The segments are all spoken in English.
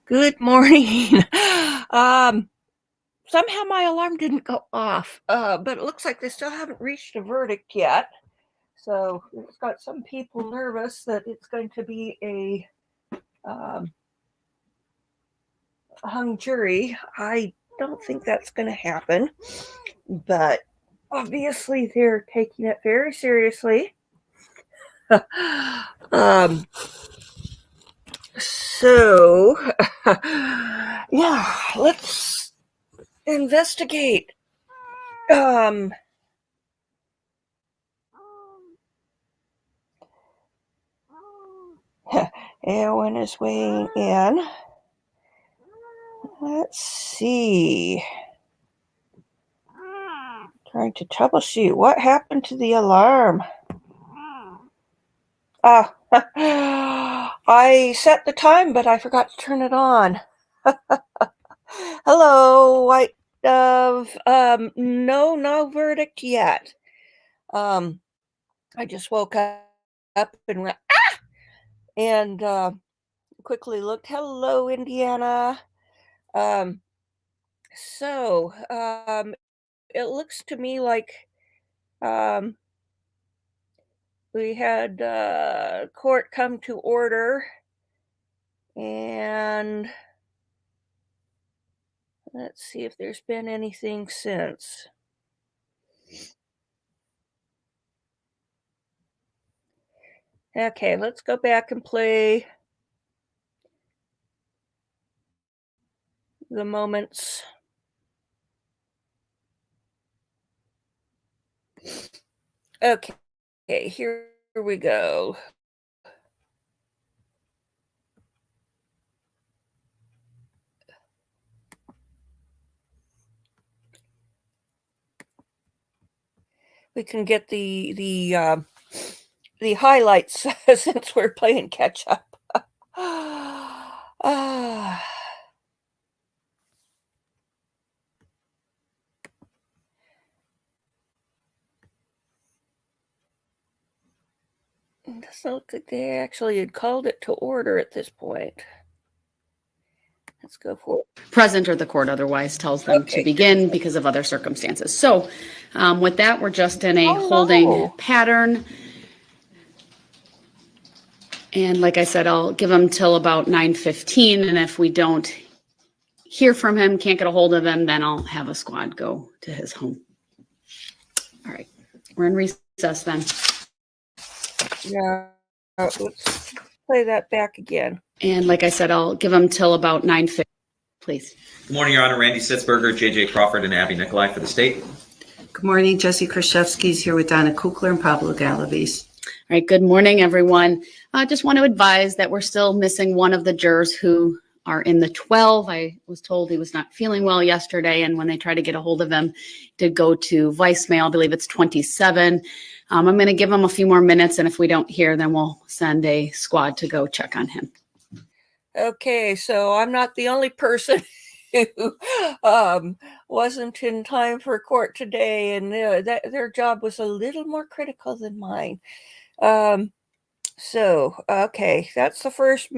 Good morning. Um, Somehow my alarm didn't go off, but it looks like they still haven't reached a verdict yet. So it's got some people nervous that it's going to be a hung jury. I don't think that's going to happen, but obviously they're taking it very seriously. um, so, yeah, let's investigate. Um, Erwin is weighing in. Let's see. Trying to troubleshoot. What happened to the alarm? Ah, I set the time, but I forgot to turn it on. Hello, White Dove. No verdict yet. I just woke up and went, and quickly looked. Hello, Indiana. Um, so, it looks to me like um, we had court come to order, and let's see if there's been anything since. Okay, let's go back and play the moments. Okay, here we go. We can get the highlights since we're playing catch up. It doesn't look like they actually had called it to order at this point. Let's go for it. Present or the court otherwise tells them to begin because of other circumstances. So with that, we're just in a holding pattern. And like I said, I'll give him till about 9:15. And if we don't hear from him, can't get a hold of him, then I'll have a squad go to his home. All right. We're in recess then. Yeah. Let's play that back again. And like I said, I'll give him till about 9:15, please. Good morning, Your Honor. Randy Sitzberger, J.J. Crawford, and Abby Nikolai for the state. Good morning. Jessy Kurczewski's here with Donna Kukler and Pablo Galaviz. All right. Good morning, everyone. I just want to advise that we're still missing one of the jurors who are in the 12. I was told he was not feeling well yesterday, and when they tried to get a hold of him, did go to voicemail. I believe it's 27. I'm going to give him a few more minutes, and if we don't hear, then we'll send a squad to go check on him. Okay, so I'm not the only person who wasn't in time for court today, and their job was a little more critical than mine. Okay, that's the first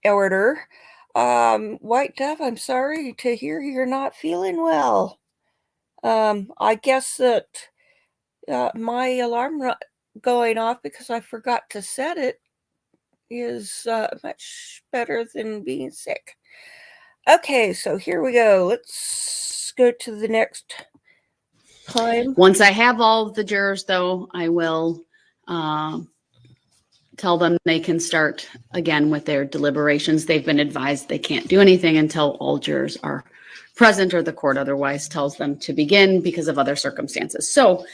order. White Dove, I'm sorry to hear you're not feeling well. I guess that my alarm going off because I forgot to set it is much better than being sick. Okay, so here we go. Let's go to the next time. Once I have all of the jurors, though, I will tell them they can start again with their deliberations. They've been advised they can't do anything until all jurors are present or the court otherwise tells them to begin because of other circumstances. So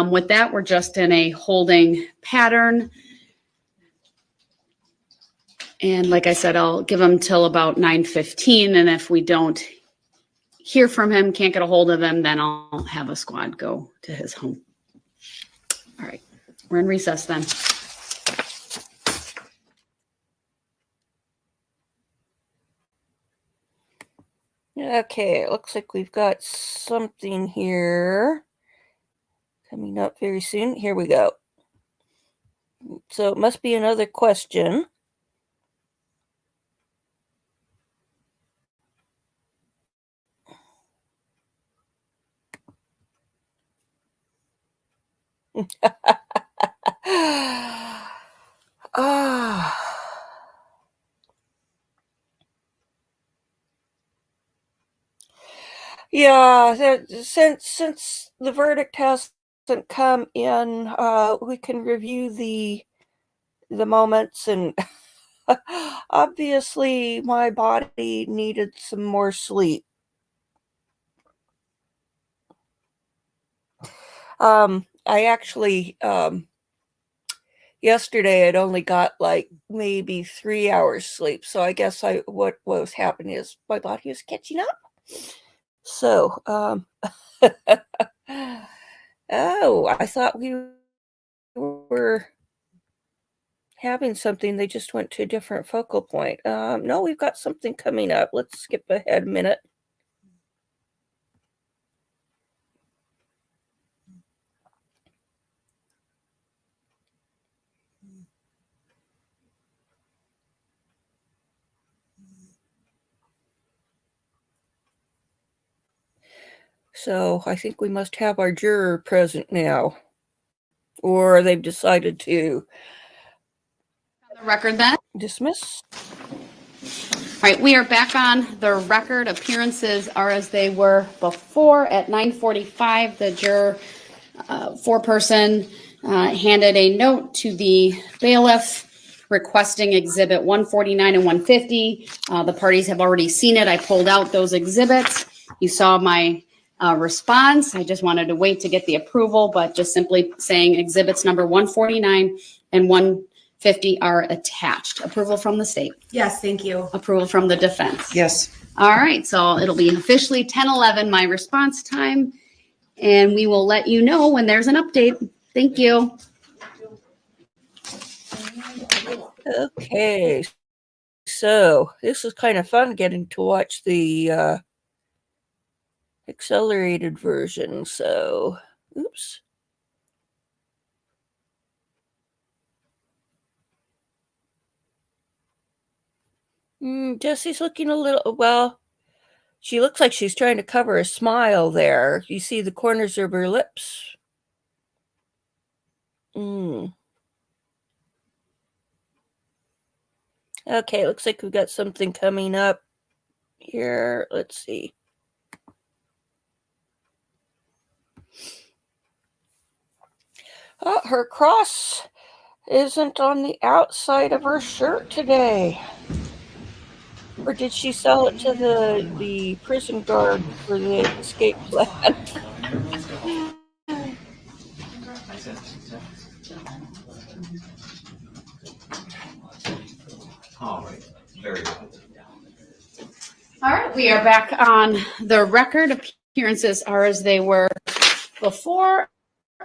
with that, we're just in a holding pattern. And like I said, I'll give him till about 9:15. And if we don't hear from him, can't get a hold of him, then I'll have a squad go to his home. All right. We're in recess then. Okay, it looks like we've got something here coming up very soon. Here we go. So it must be another question. Ah. Yeah, since the verdict hasn't come in, we can review the moments, and obviously my body needed some more sleep. I actually yesterday I'd only got like maybe 3 hours sleep, so I guess what was happening is my body was catching up. So, oh, I thought we were having something. They just went to a different focal point. No, we've got something coming up. Let's skip ahead a minute. So I think we must have our juror present now, or they've decided to On the record then. dismiss. All right, we are back on the record. Appearances are as they were before. At 9:45, the juror, foreperson, handed a note to the bailiff requesting exhibit 149 and 150. The parties have already seen it. I pulled out those exhibits. You saw my response. I just wanted to wait to get the approval, but just simply saying exhibits number 149 and 150 are attached. Approval from the state. Yes, thank you. Approval from the defense. Yes. All right, so it'll be officially 10:11, my response time, and we will let you know when there's an update. Thank you. Okay, so this is kind of fun getting to watch the accelerated version. So, oops. Jesse's looking a little, well, she looks like she's trying to cover a smile there. You see the corners of her lips. Okay, looks like we've got something coming up here. Let's see. Oh, her cross isn't on the outside of her shirt today. Or did she sell it to the prison guard for the escape plan? All right. Very good. All right, we are back on the record. Appearances are as they were before.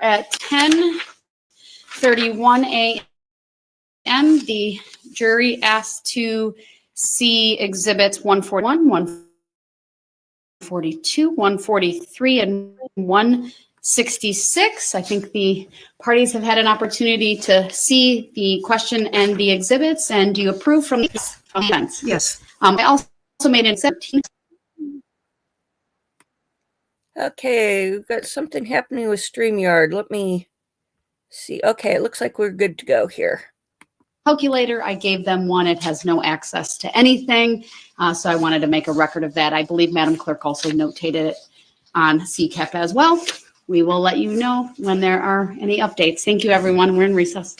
At 10:31 a.m., the jury asked to see exhibits 141, 142, 143, and 166. I think the parties have had an opportunity to see the question and the exhibits. And do you approve from these events? Yes. I also made an 17. Okay, we've got something happening with StreamYard. Let me see. Okay, it looks like we're good to go here. Calculator. I gave them one. It has no access to anything. So I wanted to make a record of that. I believe Madam Clerk also notated it on CCAP as well. We will let you know when there are any updates. Thank you, everyone. We're in recess.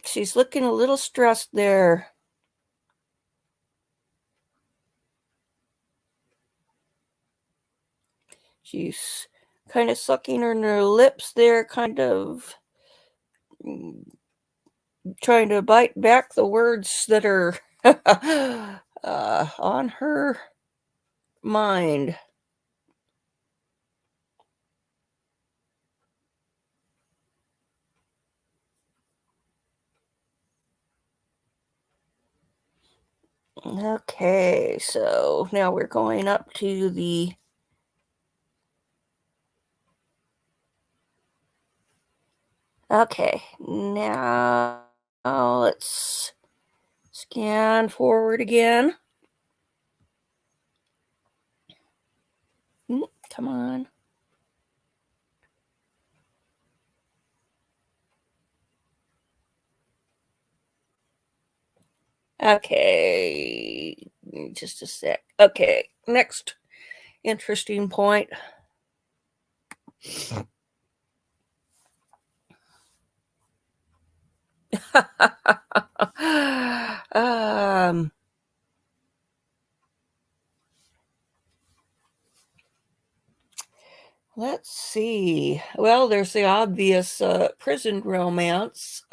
She's looking a little stressed there. She's kind of sucking on her lips there, kind of trying to bite back the words that are on her mind. Okay, so now we're going up to the okay, now let's scan forward again. Come on. Okay, just a sec. Okay, next interesting point. Let's see. Well, there's the obvious prison romance.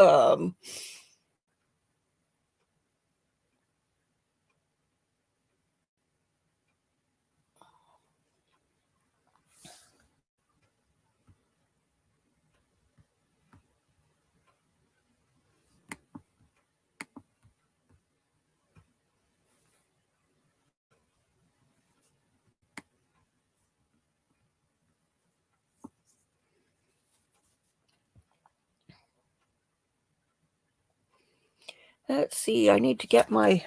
Let's see. I need to get my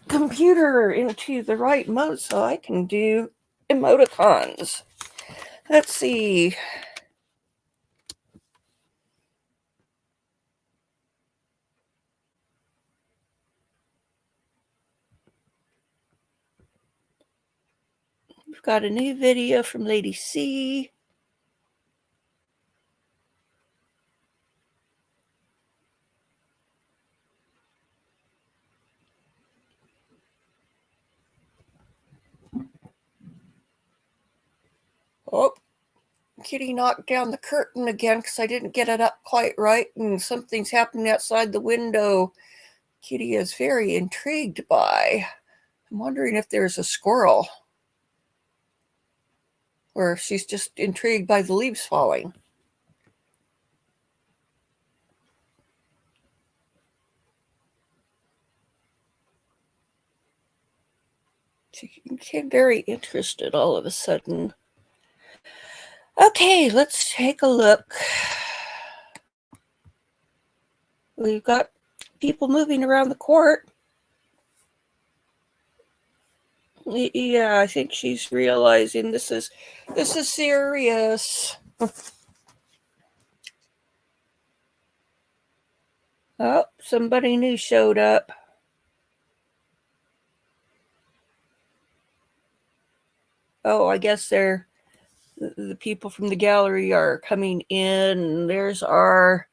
computer into the right mode so I can do emoticons. Let's see. We've got a new video from Lady C. Oh, Kitty knocked down the curtain again because I didn't get it up quite right, and something's happening outside the window. Kitty is very intrigued by. I'm wondering if there's a squirrel, or if she's just intrigued by the leaves falling. She became very interested all of a sudden. Okay, let's take a look. We've got people moving around the court. Yeah, I think she's realizing this is serious. Oh, somebody new showed up. Oh, I guess the people from the gallery are coming in. There's our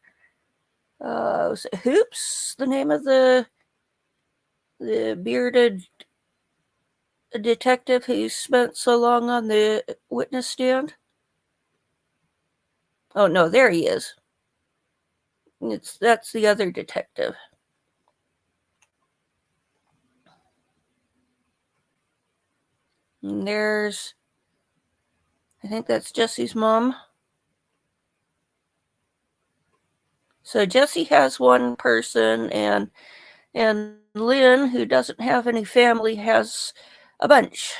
was it Hoops, the name of the bearded detective who spent so long on the witness stand. Oh no, there he is. That's the other detective. And there's, I think that's Jesse's mom. So Jesse has one person, and Lynn, who doesn't have any family, has a bunch.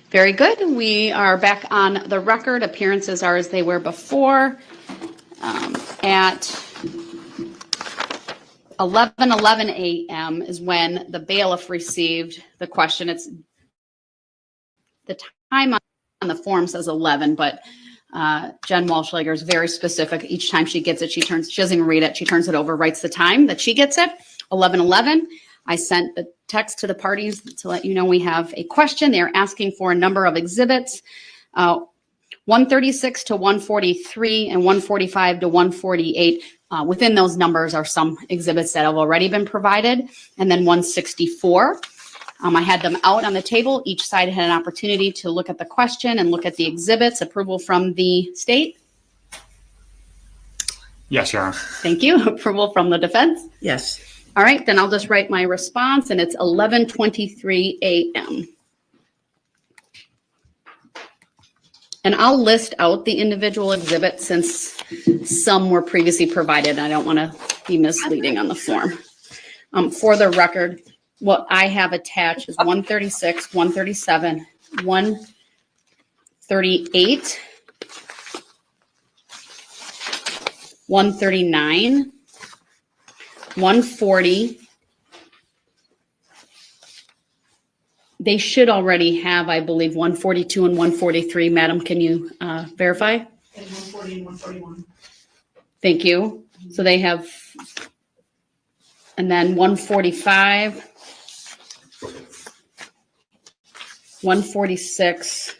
Very good. We are back on the record. Appearances are as they were before. At 11:11 a.m. is when the bailiff received the question. It's the time on the form says 11, but Jen Walschlager is very specific. Each time she gets it, she doesn't even read it. She turns it over, writes the time that she gets it. 11:11. I sent a text to the parties to let you know we have a question. They're asking for a number of exhibits, 136 to 143 and 145 to 148. Within those numbers are some exhibits that have already been provided, and then 164. I had them out on the table. Each side had an opportunity to look at the question and look at the exhibits. Approval from the state? Yes, Your Honor. Thank you. Approval from the defense? Yes. All right, then I'll just write my response, and it's 11:23 a.m. And I'll list out the individual exhibits since some were previously provided. I don't want to be misleading on the form. For the record, what I have attached is 136, 137, 138, 139, 140. They should already have, I believe, 142 and 143. Madam, can you verify? 140 and 141. Thank you. So they have, and then 145, 146,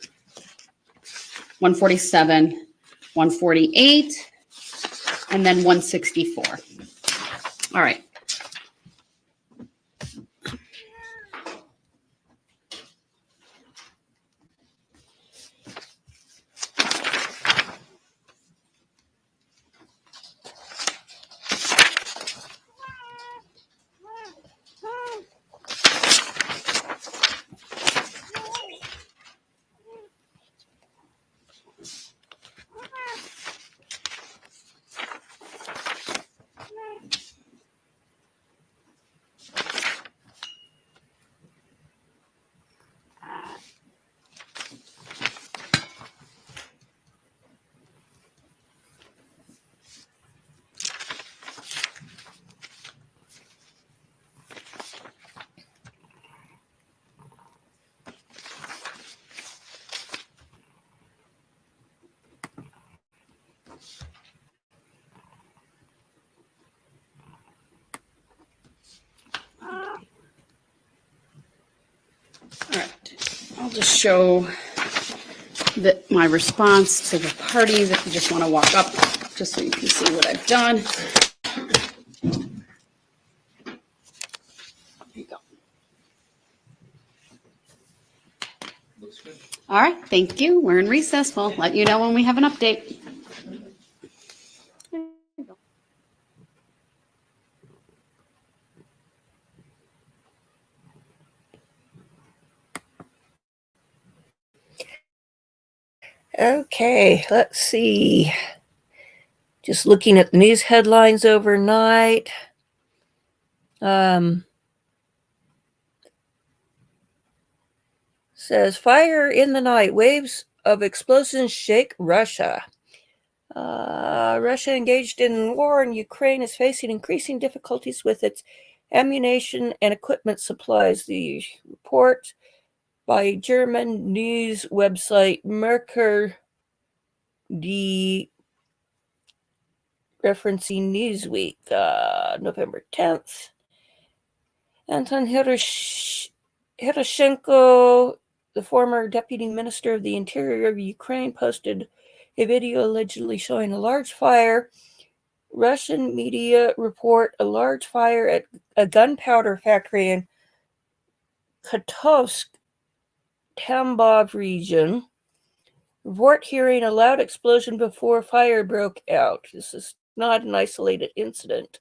147, 148, and then 164. All right. All right, I'll just show my response to the parties if you just want to walk up, just so you can see what I've done. There you go. Looks good. All right, thank you. We're in recess. We'll let you know when we have an update. Okay, let's see. Just looking at the news headlines overnight. Says fire in the night, waves of explosions shake Russia. Russia engaged in war in Ukraine is facing increasing difficulties with its ammunition and equipment supplies. The report by German news website Merkur D referencing Newsweek, November 10th. Anton Hiroshenko, the former deputy minister of the Interior of Ukraine, posted a video allegedly showing a large fire. Russian media report a large fire at a gunpowder factory in Kotovsk, Tambov region. Report hearing a loud explosion before fire broke out. This is not an isolated incident.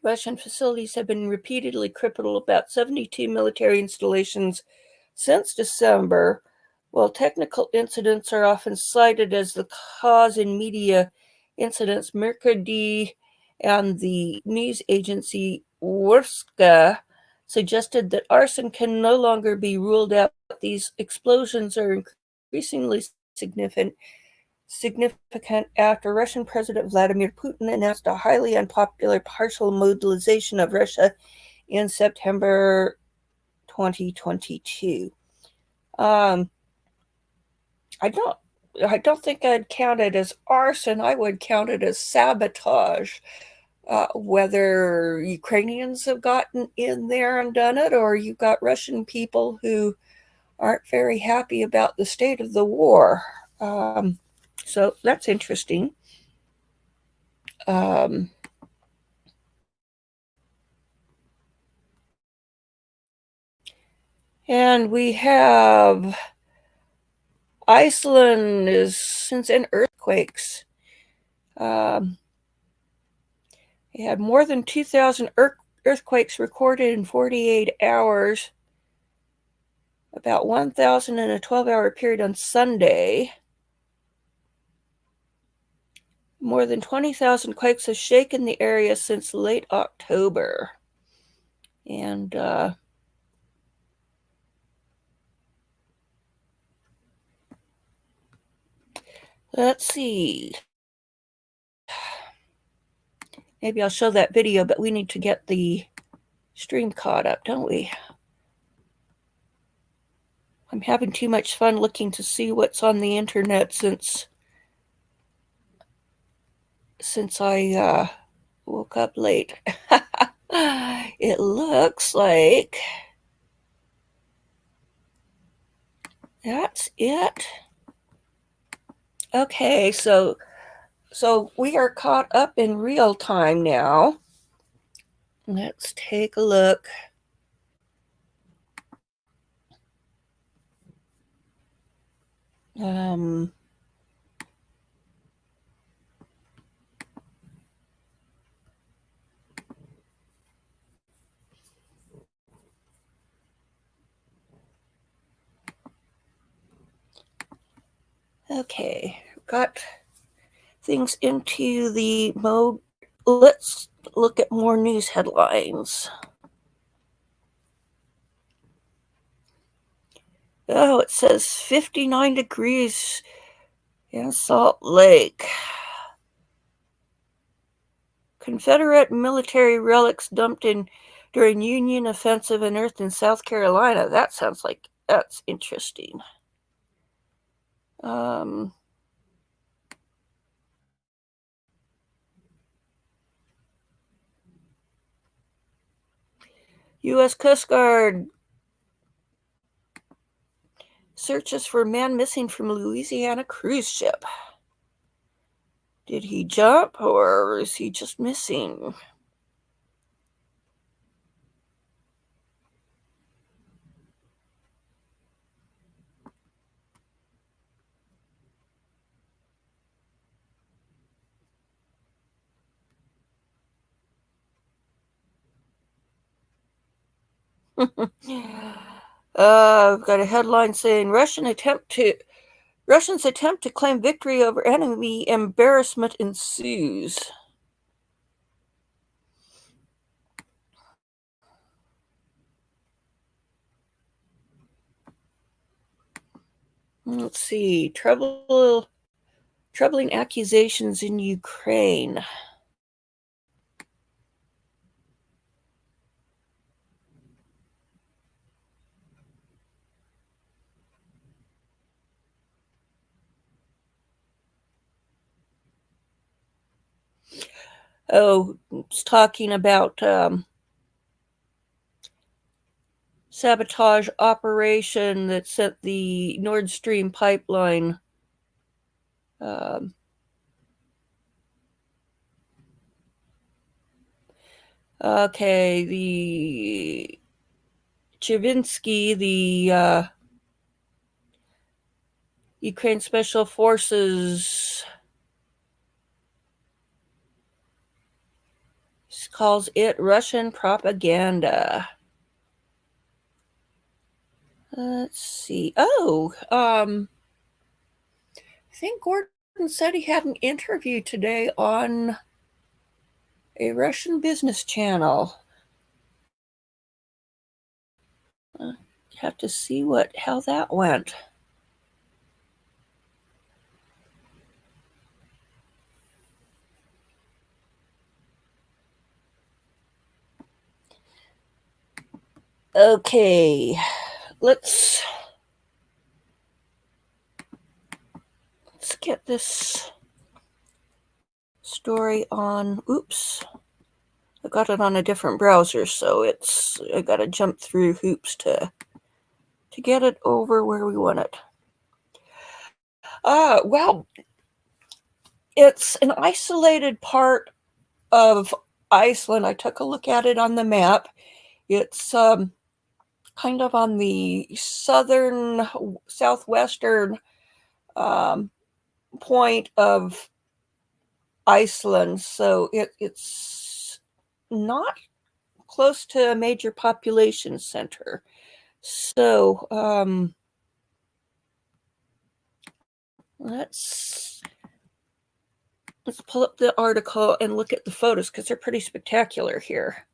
Russian facilities have been repeatedly crippled, about 72 military installations since December. While technical incidents are often cited as the cause in media incidents, Mercadi and the news agency Worska suggested that arson can no longer be ruled out. These explosions are increasingly significant after Russian President Vladimir Putin announced a highly unpopular partial mobilization of Russia in September 2022. I don't think I'd count it as arson. I would count it as sabotage. Whether Ukrainians have gotten in there and done it, or you've got Russian people who aren't very happy about the state of the war. So that's interesting. And we have Iceland is since in earthquakes. They had more than 2,000 earthquakes recorded in 48 hours, about 1,000 in a 12-hour period on Sunday. More than 20,000 quakes have shaken the area since late October. And let's see. maybe I'll show that video, but we need to get the stream caught up, don't we? I'm having too much fun looking to see what's on the internet since I woke up late. It looks like that's it. Okay, so we are caught up in real time now. Let's take a look. Okay, got things into the mode. Let's look at more news headlines. Oh, it says 59 degrees in Salt Lake. Confederate military relics dumped in during Union offensive unearthed in South Carolina. That sounds like that's interesting. U.S. Coast Guard searches for man missing from Louisiana cruise ship. Did he jump or is he just missing? I've got a headline saying Russians attempt to claim victory over enemy, embarrassment ensues. Let's see. Troubling accusations in Ukraine. Oh, it's talking about sabotage operation that sent the Nord Stream pipeline okay, the Chavinsky, the Ukraine Special Forces calls it Russian propaganda. Let's see. Oh, I think Gordon said he had an interview today on a Russian business channel. Have to see how that went. Okay, let's get this story on. Oops, I got it on a different browser, so I got to jump through hoops to get it over where we want it. Well, it's an isolated part of Iceland. I took a look at it on the map. It's kind of on the southwestern point of Iceland, so it's not close to a major population center. So let's pull up the article and look at the photos because they're pretty spectacular here.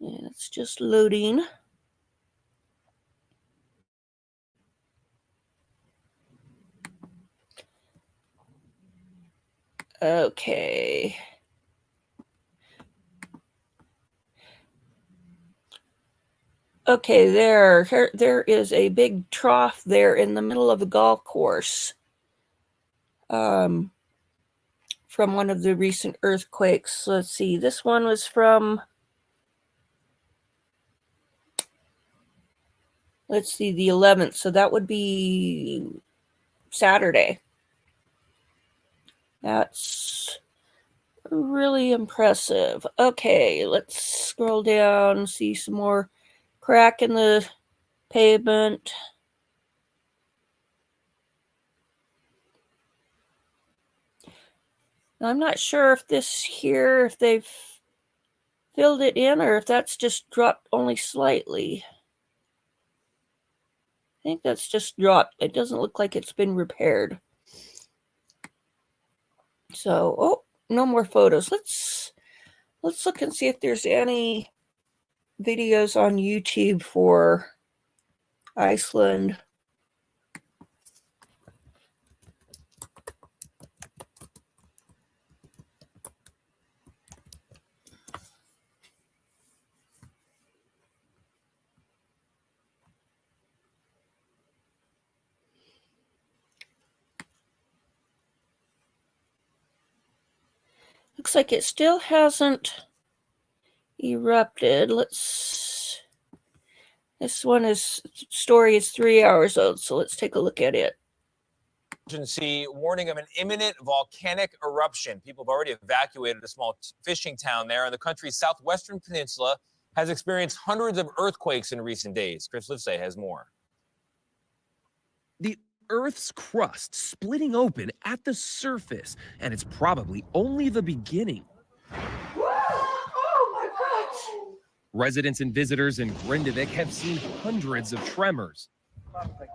And it's just loading. Okay. Okay, there is a big trough there in the middle of the golf course. From one of the recent earthquakes. Let's see, this one was from, let's see, the 11th. So that would be Saturday. That's really impressive. Okay, let's scroll down, see some more crack in the pavement. I'm not sure if this here, if they've filled it in or if that's just dropped only slightly. I think that's just dropped. It doesn't look like it's been repaired. So, oh, no more photos. Let's look and see if there's any videos on YouTube for Iceland. Looks like it still hasn't erupted. This story is 3 hours old, so let's take a look at it. Emergency warning of an imminent volcanic eruption. People have already evacuated a small fishing town there, and the country's southwestern peninsula has experienced hundreds of earthquakes in recent days. Chris Livesay has more. The Earth's crust splitting open at the surface, and it's probably only the beginning. Oh my God! Residents and visitors in Grindavik have seen hundreds of tremors.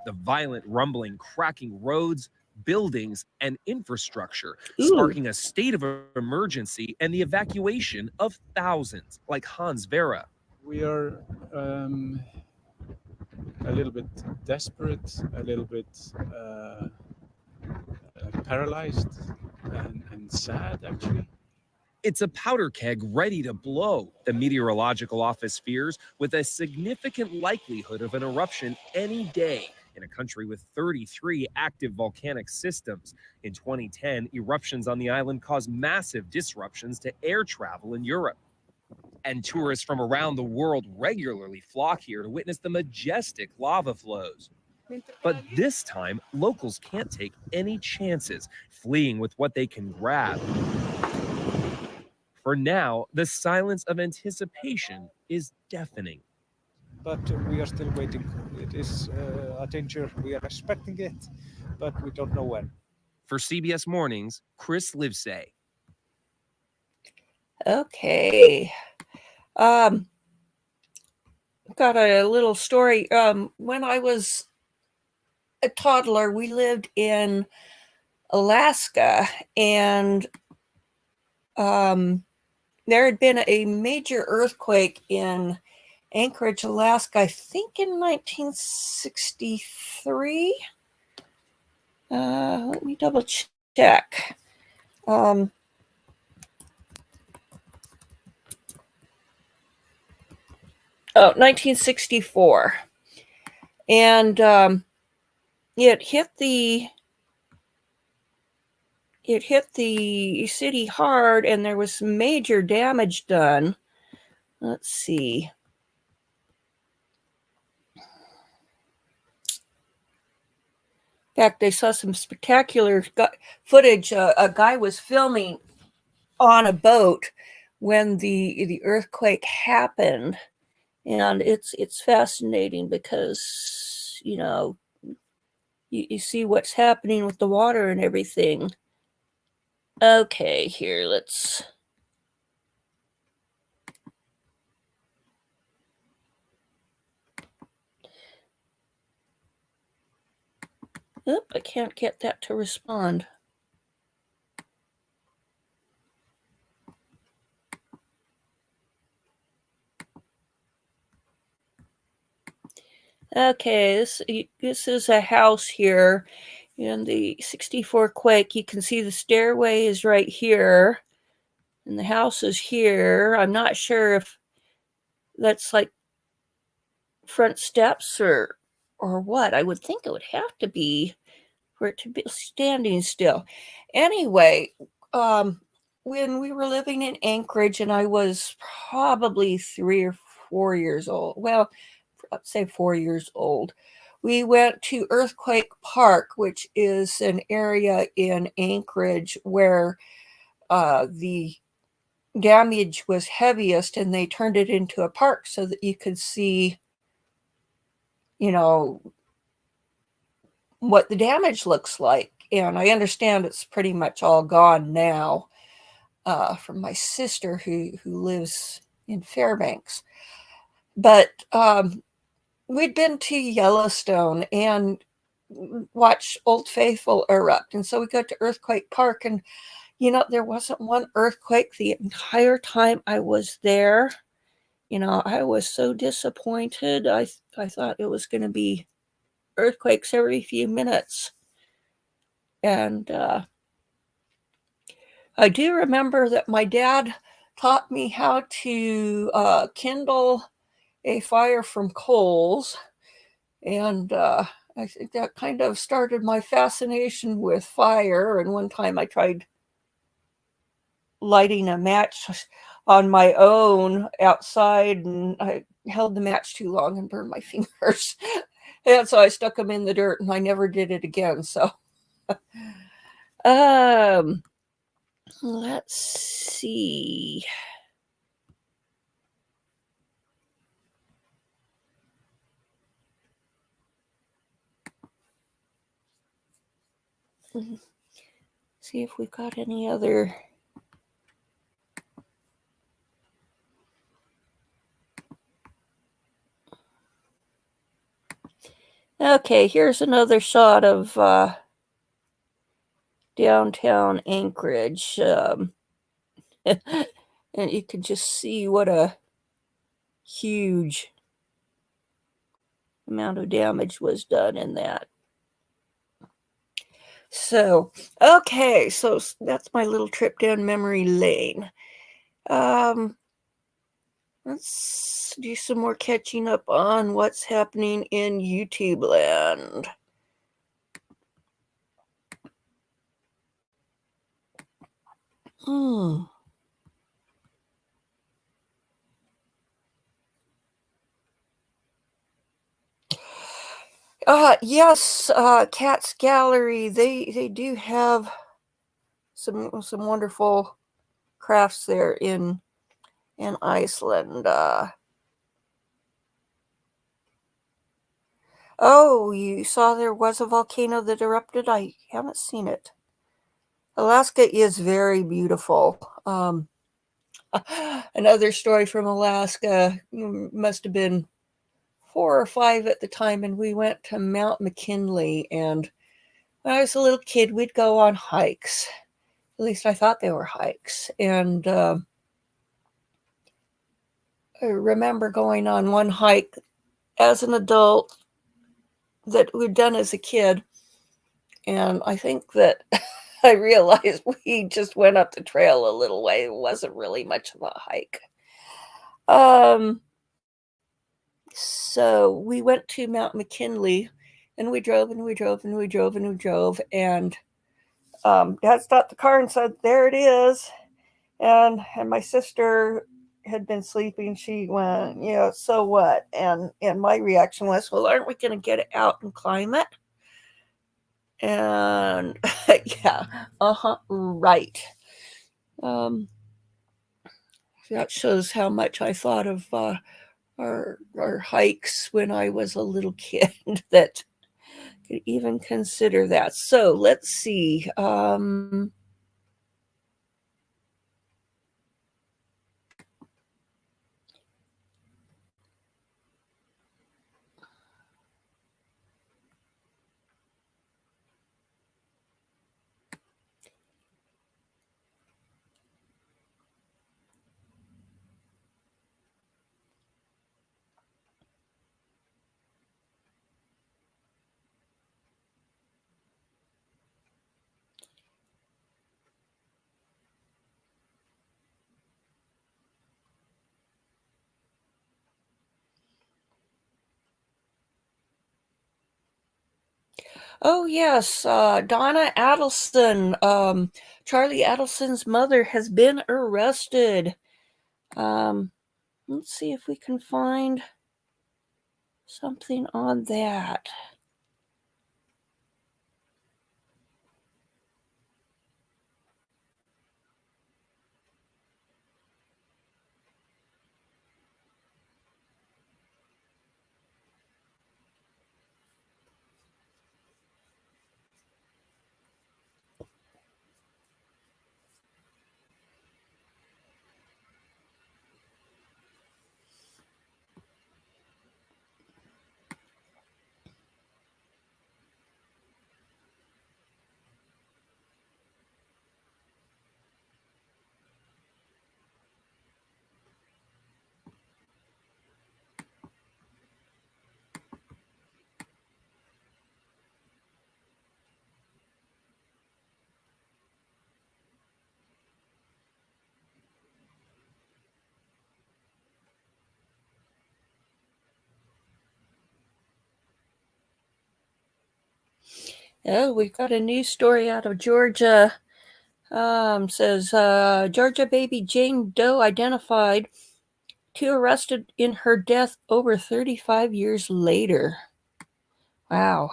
The violent rumbling cracking roads, buildings, and infrastructure, sparking a state of emergency and the evacuation of thousands, like Hans Vera. We are a little bit desperate, a little bit paralyzed and sad, actually. It's a powder keg ready to blow, the meteorological office fears, with a significant likelihood of an eruption any day in a country with 33 active volcanic systems. In 2010, eruptions on the island caused massive disruptions to air travel in Europe. And tourists from around the world regularly flock here to witness the majestic lava flows. But this time, locals can't take any chances, fleeing with what they can grab. For now, the silence of anticipation is deafening. But we are still waiting. It is a danger. We are expecting it, but we don't know when. For CBS Mornings, Chris Livesay. Okay. Got a little story. When I was a toddler, we lived in Alaska, and there had been a major earthquake in Anchorage, Alaska, I think in 1963. Let me double check. 1964. And it hit the city hard, and there was some major damage done. Let's see. In fact, I saw some spectacular footage. A guy was filming on a boat when the earthquake happened, and it's fascinating because you see what's happening with the water and everything. Okay, here, let's. Oop, I can't get that to respond. Okay, this is a house here in the 64 quake. You can see the stairway is right here, and the house is here. I'm not sure if that's like front steps or what. I would think it would have to be for it to be standing still. Anyway, when we were living in Anchorage and I was probably 3 or 4 years old, well, let's say 4 years old, we went to Earthquake Park, which is an area in Anchorage where the damage was heaviest, and they turned it into a park so that you could see, you know, what the damage looks like. And I understand it's pretty much all gone now, from my sister who lives in Fairbanks. But we'd been to Yellowstone and watched Old Faithful erupt. And so we go to Earthquake Park, and there wasn't one earthquake the entire time I was there. I was so disappointed. I thought it was going to be earthquakes every few minutes. And I do remember that my dad taught me how to kindle a fire from coals. And I think that kind of started my fascination with fire. And one time I tried lighting a match on my own outside, and I held the match too long and burned my fingers. And so I stuck them in the dirt, and I never did it again. So let's see. See if we've got any other. Okay, here's another shot of downtown Anchorage. And you can just see what a huge amount of damage was done in that. So, okay, so that's my little trip down memory lane. Let's do some more catching up on what's happening in YouTube land. Yes, Cat's Gallery. They do have some wonderful crafts there in Iceland. Oh, you saw there was a volcano that erupted? I haven't seen it. Alaska is very beautiful. Another story from Alaska, must have been 4 or 5 at the time, and we went to Mount McKinley. And when I was a little kid, we'd go on hikes. At least I thought they were hikes. And I remember going on one hike as an adult that we'd done as a kid. And I think that I realized we just went up the trail a little way. It wasn't really much of a hike. So we went to Mount McKinley, and we drove and we drove and we drove and we drove. And Dad stopped the car and said, "There it is." And my sister had been sleeping. She went, "Yeah, so what?" And my reaction was, "Well, aren't we going to get out and climb it?" And yeah, right. That shows how much I thought of our hikes when I was a little kid that could even consider that. So let's see. Oh, yes, Donna Adelson, Charlie Adelson's mother has been arrested. Let's see if we can find something on that. Oh, we've got a news story out of Georgia. Says Georgia baby Jane Doe identified, 2 arrested in her death over 35 years later. Wow.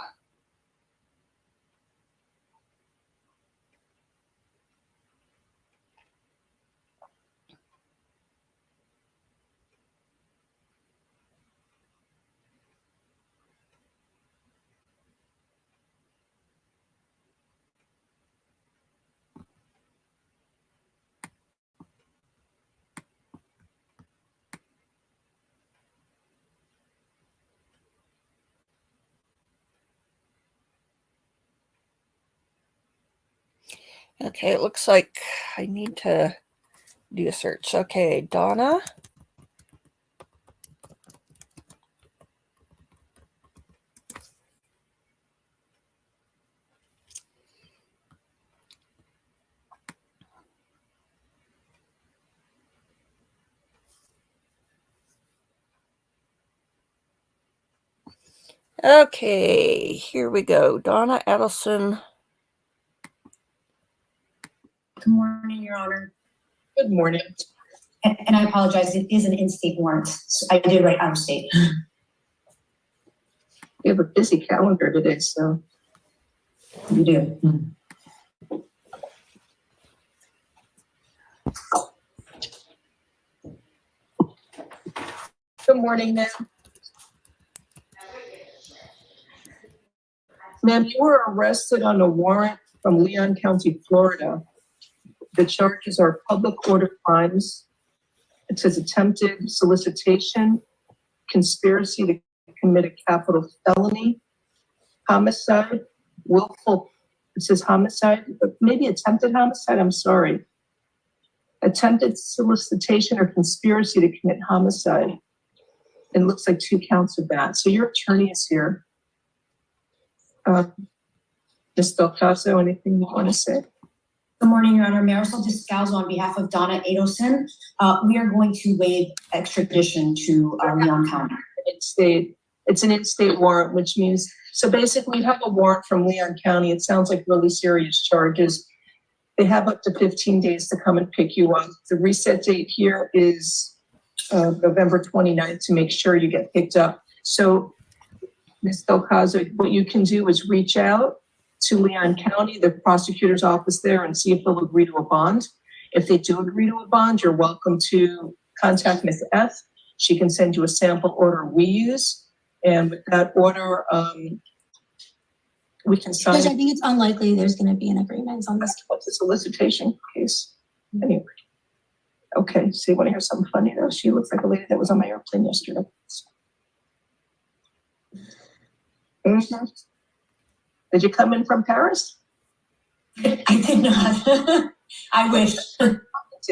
Okay, it looks like I need to do a search. Okay, Donna. Okay, here we go. Donna Adelson. Good morning, Your Honor. Good morning. And I apologize, it is an in-state warrant. So I did write out of state. We have a busy calendar today, so. You do. Good morning, ma'am. Ma'am, you were arrested on a warrant from Leon County, Florida. The charges are public order crimes. It says attempted solicitation, conspiracy to commit a capital felony, homicide, willful, it says homicide, but maybe attempted homicide, I'm sorry. Attempted solicitation or conspiracy to commit homicide. It looks like 2 counts of that. So your attorney is here. Ms. Del Caso, anything you want to say? Good morning, Your Honor. Marisol Descalzo on behalf of Donna Adelson. We are going to waive extradition to Leon County. It's an in-state warrant, which means, so basically you have a warrant from Leon County. It sounds like really serious charges. They have up to 15 days to come and pick you up. The reset date here is November 29th to make sure you get picked up. So Ms. Del Caso, what you can do is reach out to Leon County, the prosecutor's office there, and see if they'll agree to a bond. If they do agree to a bond, you're welcome to contact Ms. F. She can send you a sample order we use. And with that order, we can sign. Judge, I think it's unlikely there's going to be an agreement on this. What's the solicitation case? Anyway. Okay, so you want to hear something funny though? She looks like a lady that was on my airplane yesterday. Mm-hmm. Did you come in from Paris? I did not. I wish.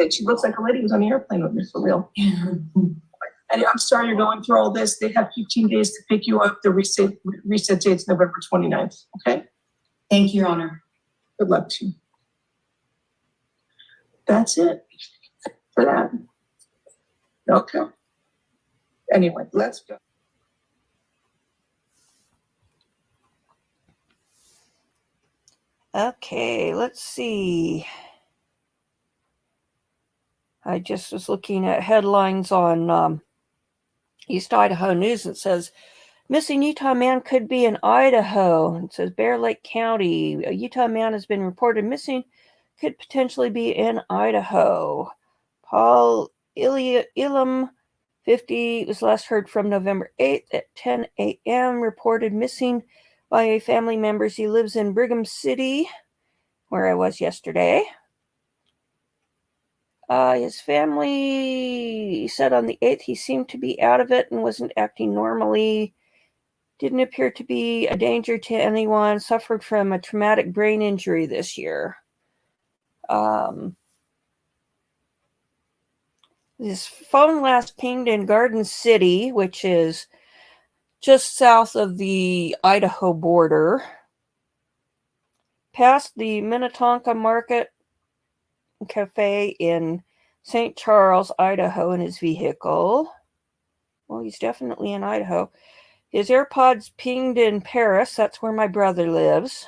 She looks like a lady who was on the airplane with me, for real. And I'm sorry you're going through all this. They have 15 days to pick you up. The reset date's November 29th, okay? Thank you, Your Honor. Good luck to you. That's it for that. Okay. Anyway, let's go. Okay, let's see. I just was looking at headlines on East Idaho News. It says, missing Utah man could be in Idaho. It says Bear Lake County. A Utah man has been reported missing, could potentially be in Idaho. Paul Elam, 50, was last heard from November 8th at 10 a.m., reported missing by family members. He lives in Brigham City, where I was yesterday. His family said on the 8th he seemed to be out of it and wasn't acting normally. Didn't appear to be a danger to anyone. Suffered from a traumatic brain injury this year. His phone last pinged in Garden City, which is just south of the Idaho border, past the Minnetonka Market Cafe in St. Charles, Idaho, in his vehicle. Well, he's definitely in Idaho. His AirPods pinged in Paris. That's where my brother lives.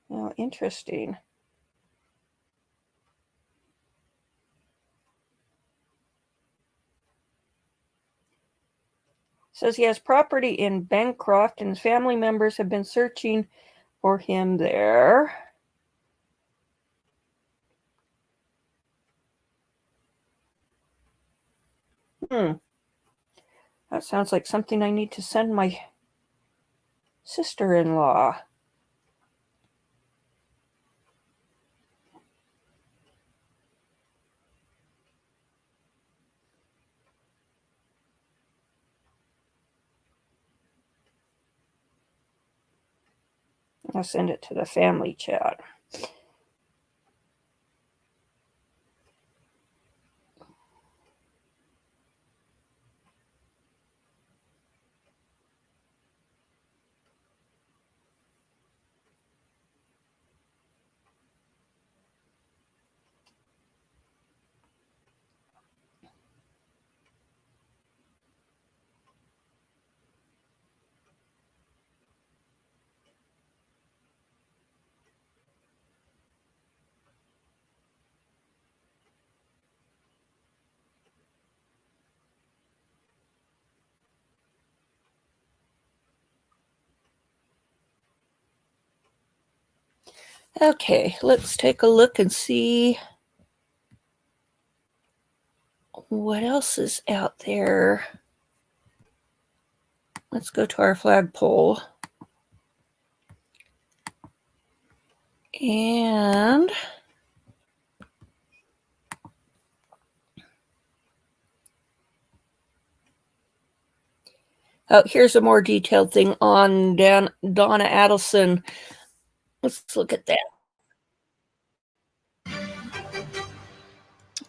Oh, interesting. Says he has property in Bancroft and his family members have been searching for him there. That sounds like something I need to send my sister-in-law. I'll send it to the family chat. Okay, let's take a look and see what else is out there. Let's go to our flagpole. And here's a more detailed thing on Donna Adelson. Let's look at that.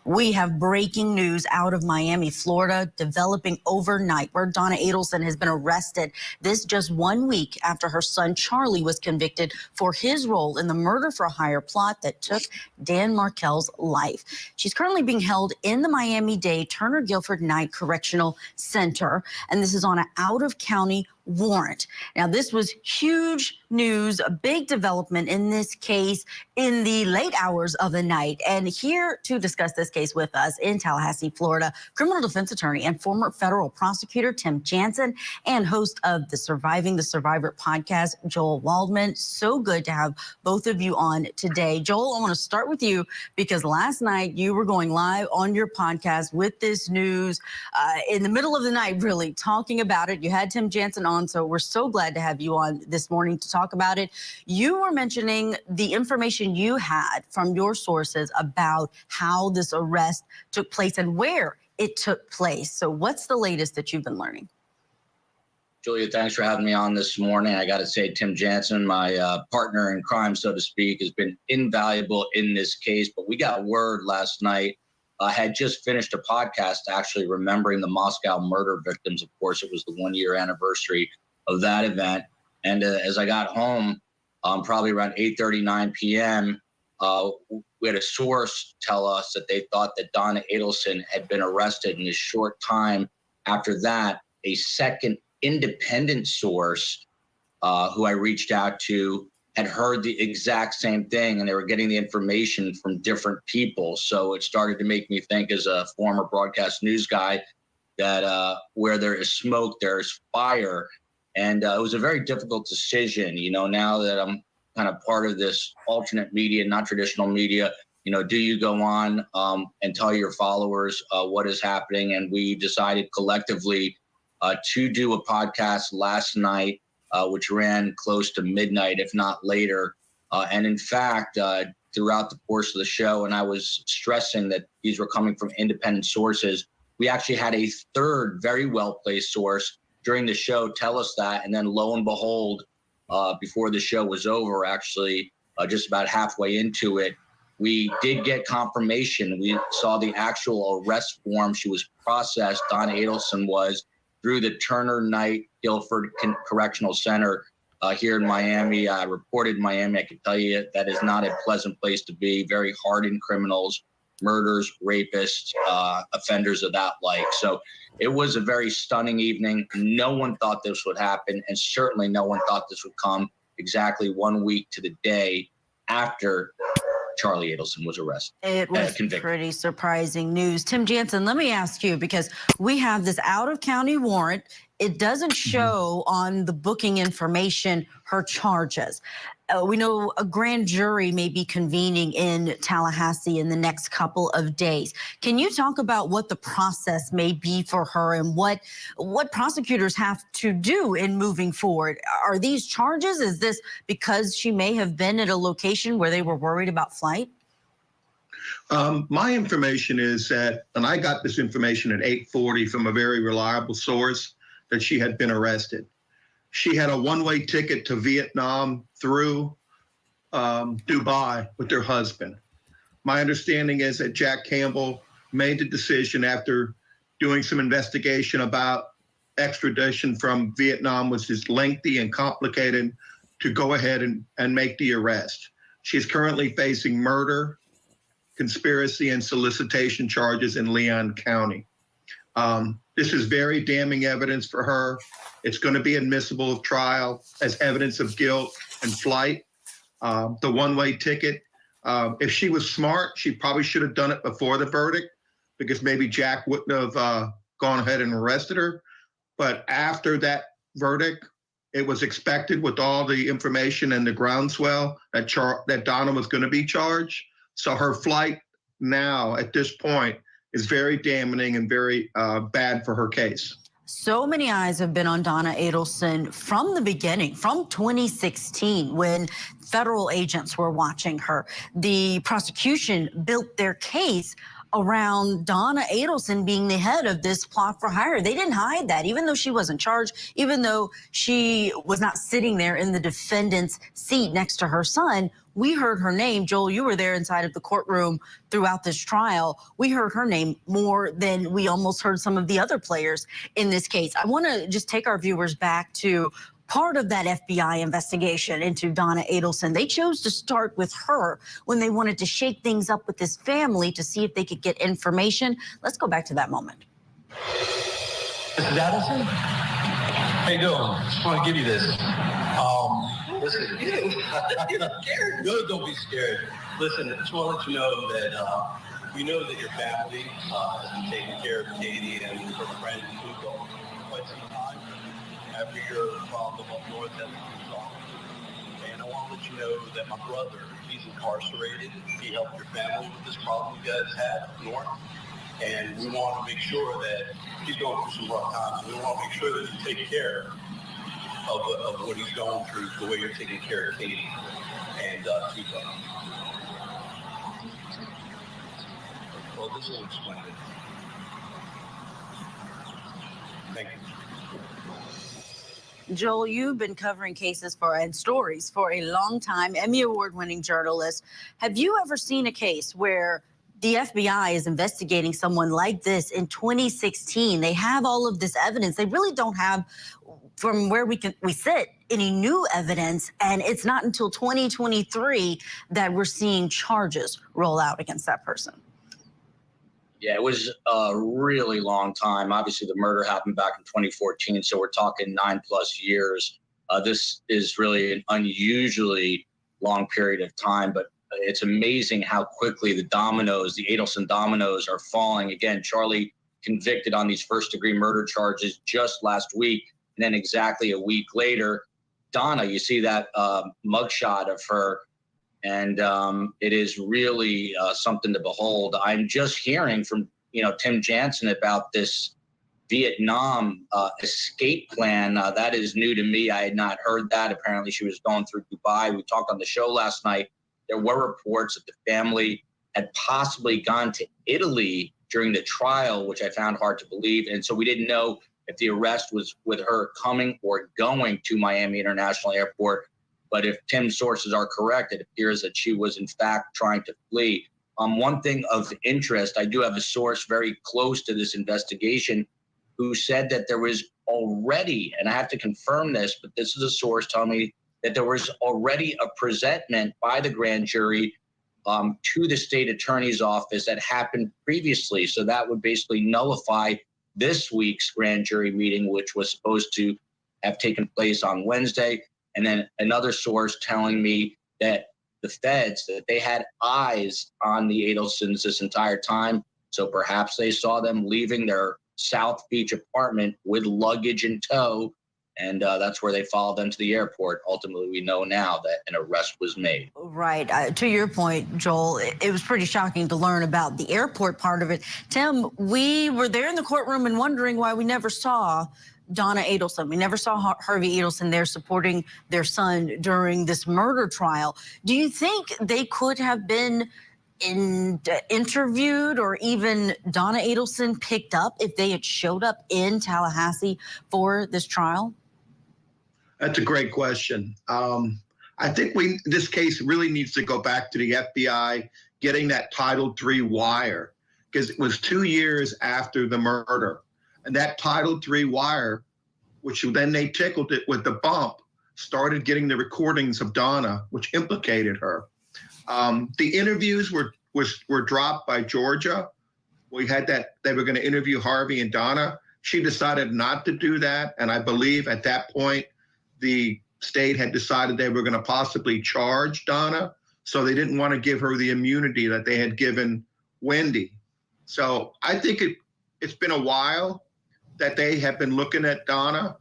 We have breaking news out of Miami, Florida, developing overnight, where Donna Adelson has been arrested. This just 1 week after her son Charlie was convicted for his role in the murder-for-hire plot that took Dan Markel's life. She's currently being held in the Miami-Dade Turner Guilford Knight Correctional Center, and this is on an out-of-county warrant. Now, this was huge news, a big development in this case in the late hours of the night. And here to discuss this case with us in Tallahassee, Florida, criminal defense attorney and former federal prosecutor Tim Jansen, and host of the Surviving the Survivor podcast, Joel Waldman. So good to have both of you on today. Joel, I want to start with you because last night you were going live on your podcast with this news in the middle of the night, really talking about it. You had Tim Jansen on, so we're so glad to have you on this morning to talk about it. You were mentioning the information you had from your sources about how this arrest took place and where it took place. So what's the latest that you've been learning? Julia, thanks for having me on this morning. I got to say, Tim Jansen, my partner in crime, so to speak, has been invaluable in this case. But we got word last night. I had just finished a podcast actually remembering the Moscow murder victims. Of course, it was the 1-year anniversary of that event. And as I got home, probably around 8:39 p.m., we had a source tell us that they thought that Donna Adelson had been arrested. In a short time after that, a second independent source who I reached out to had heard the exact same thing, and they were getting the information from different people. So it started to make me think, as a former broadcast news guy, that where there is smoke, there's fire. And it was a very difficult decision. Now that I'm kind of part of this alternate media, not traditional media, do you go on and tell your followers what is happening? And we decided collectively to do a podcast last night, which ran close to midnight, if not later. And in fact, throughout the course of the show, and I was stressing that these were coming from independent sources, we actually had a third very well-placed source during the show tell us that. And then lo and behold, before the show was over, actually just about halfway into it, we did get confirmation. We saw the actual arrest form. She was processed, Donna Adelson was, through the Turner Knight Guilford Correctional Center here in Miami. I reported Miami. I can tell you that is not a pleasant place to be. Very hardened criminals, murders, rapists, offenders of that like. So it was a very stunning evening. No one thought this would happen, and certainly no one thought this would come exactly 1 week to the day after Charlie Adelson was arrested. It was pretty surprising news. Tim Jansen, let me ask you, because we have this out-of-county warrant. It doesn't show on the booking information her charges. We know a grand jury may be convening in Tallahassee in the next couple of days. Can you talk about what the process may be for her and what prosecutors have to do in moving forward? Are these charges? Is this because she may have been at a location where they were worried about flight? My information is that, and I got this information at 8:40 from a very reliable source, that she had been arrested. She had a one-way ticket to Vietnam through Dubai with her husband. My understanding is that Jack Campbell made the decision after doing some investigation about extradition from Vietnam, which is lengthy and complicated, to go ahead and make the arrest. She's currently facing murder, conspiracy, and solicitation charges in Leon County. This is very damning evidence for her. It's going to be admissible at trial as evidence of guilt and flight. The one-way ticket, if she was smart, she probably should have done it before the verdict, because maybe Jack wouldn't have gone ahead and arrested her. But after that verdict, it was expected, with all the information and the groundswell, that Donna was going to be charged. So her flight now, at this point, is very damning and very bad for her case. So many eyes have been on Donna Adelson from the beginning, from 2016, when federal agents were watching her. The prosecution built their case around Donna Adelson being the head of this plot for hire. They didn't hide that, even though she wasn't charged, even though she was not sitting there in the defendant's seat next to her son. We heard her name. Joel, you were there inside of the courtroom throughout this trial. We heard her name more than we almost heard some of the other players in this case. I want to just take our viewers back to part of that FBI investigation into Donna Adelson. They chose to start with her when they wanted to shake things up with this family to see if they could get information. Let's go back to that moment. Mrs. Adelson? How you doing? Just want to give you this. Listen, no, don't be scared. Listen, I just want to let you know that we know that your family has been taking care of Katie and her friend Hugo for quite some time after your problem up north has been resolved. And I want to let you know that my brother, he's incarcerated. He helped your family with this problem you guys had up north. And we want to make sure that he's going through some rough times. We want to make sure that you take care of what he's going through, the way you're taking care of Katie and Tuco. Well, this will explain it. Thank you. Joel, you've been covering cases and stories for a long time, Emmy Award-winning journalist. Have you ever seen a case where the FBI is investigating someone like this in 2016? They have all of this evidence. They really don't have, from where we sit, any new evidence, and it's not until 2023 that we're seeing charges roll out against that person. Yeah, it was a really long time. Obviously, the murder happened back in 2014, so we're talking 9+ years. This is really an unusually long period of time, but it's amazing how quickly the Adelson dominoes are falling. Again, Charlie convicted on these first-degree murder charges just last week, and then exactly a week later, Donna, you see that mugshot of her, and it is really something to behold. I'm just hearing from Tim Jansen about this Vietnam escape plan. That is new to me. I had not heard that. Apparently, she was going through Dubai. We talked on the show last night. There were reports that the family had possibly gone to Italy during the trial, which I found hard to believe. And so we didn't know if the arrest was with her coming or going to Miami International Airport. But if Tim's sources are correct, it appears that she was in fact trying to flee. One thing of interest, I do have a source very close to this investigation who said that there was already, and I have to confirm this, but this is a source telling me that there was already a presentment by the grand jury to the state attorney's office that happened previously. So that would basically nullify this week's grand jury meeting, which was supposed to have taken place on Wednesday. And then another source telling me that the feds, that they had eyes on the Adelsons this entire time. So perhaps they saw them leaving their South Beach apartment with luggage in tow. And that's where they followed them to the airport. Ultimately, we know now that an arrest was made. Right. To your point, Joel, it was pretty shocking to learn about the airport part of it. Tim, we were there in the courtroom and wondering why we never saw Donna Adelson. We never saw Harvey Adelson there supporting their son during this murder trial. Do you think they could have been interviewed or even Donna Adelson picked up if they had showed up in Tallahassee for this trial? That's a great question. I think this case really needs to go back to the FBI getting that Title III wire, because it was 2 years after the murder. And that Title III wire, which then they tickled it with the bump, started getting the recordings of Donna, which implicated her. The interviews were dropped by Georgia. We had that they were going to interview Harvey and Donna. She decided not to do that. And I believe at that point, the state had decided they were going to possibly charge Donna. So they didn't want to give her the immunity that they had given Wendy. So I think it's been a while that they have been looking at Donna.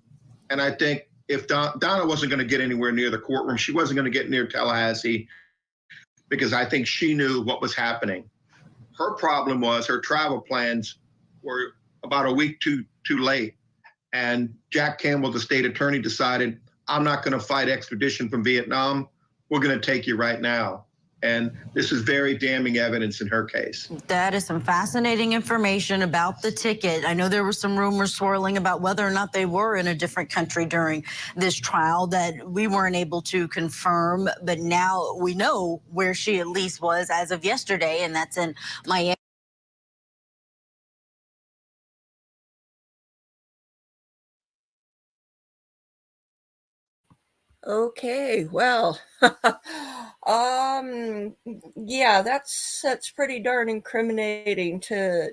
And I think if Donna wasn't going to get anywhere near the courtroom, she wasn't going to get near Tallahassee, because I think she knew what was happening. Her problem was her travel plans were about a week too late. And Jack Campbell, the state attorney, decided, I'm not going to fight extradition from Vietnam. We're going to take you right now. And this is very damning evidence in her case. That is some fascinating information about the ticket. I know there were some rumors swirling about whether or not they were in a different country during this trial that we weren't able to confirm, but now we know where she at least was as of yesterday, and that's in Miami. Okay, well, yeah, that's pretty darn incriminating to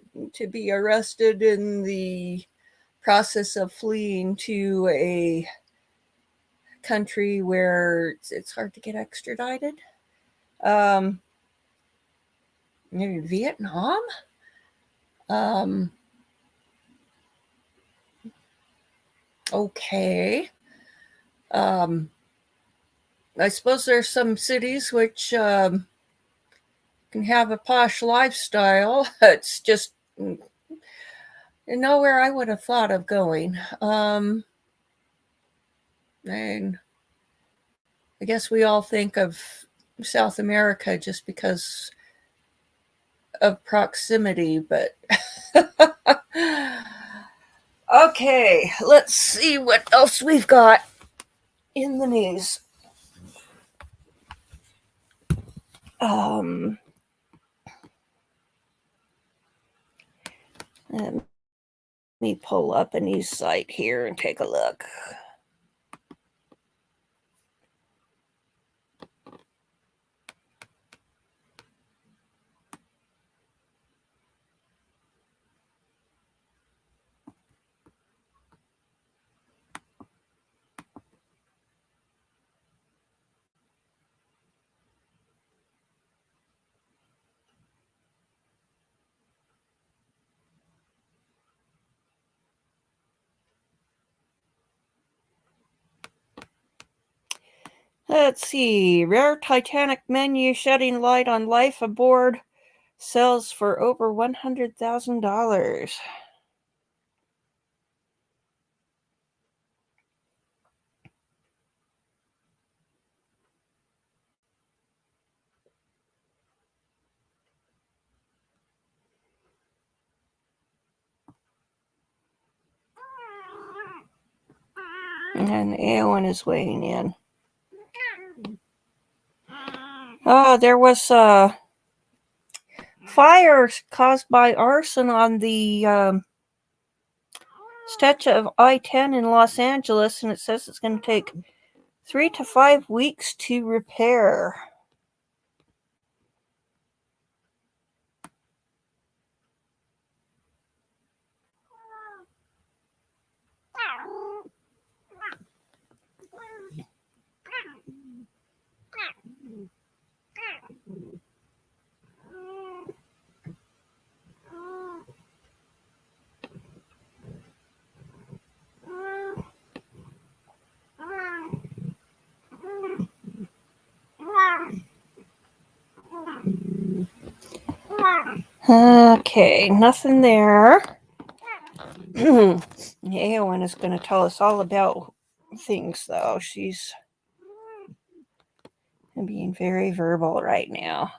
be arrested in the process of fleeing to a country where it's hard to get extradited. Maybe Vietnam. Okay. I suppose there's some cities which can have a posh lifestyle. It's just nowhere I would have thought of going. And I guess we all think of South America just because of proximity, but okay, let's see what else we've got in the news. Let me pull up a news site here and take a look. Let's see. Rare Titanic menu shedding light on life aboard sells for over $100,000. And Eowyn is weighing in. There was a fire caused by arson on the stretch of I-10 in Los Angeles, and it says it's going to take 3 to 5 weeks to repair. Okay, nothing there. Eowyn is going to tell us all about things, though. She's being very verbal right now.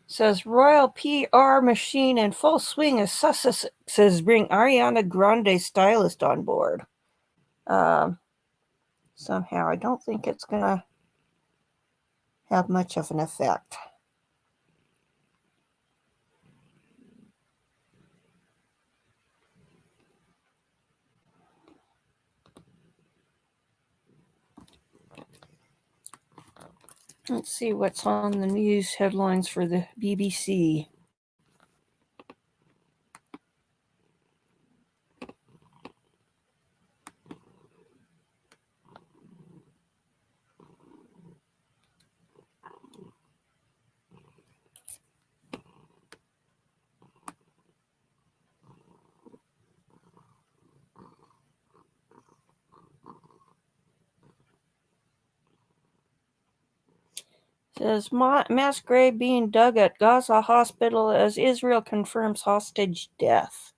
Says Royal PR machine in full swing as Sussexes bring Ariana Grande stylist on board. Somehow, I don't think it's going to have much of an effect. Let's see what's on the news headlines for the BBC. Says mass grave being dug at Gaza hospital as Israel confirms hostage death.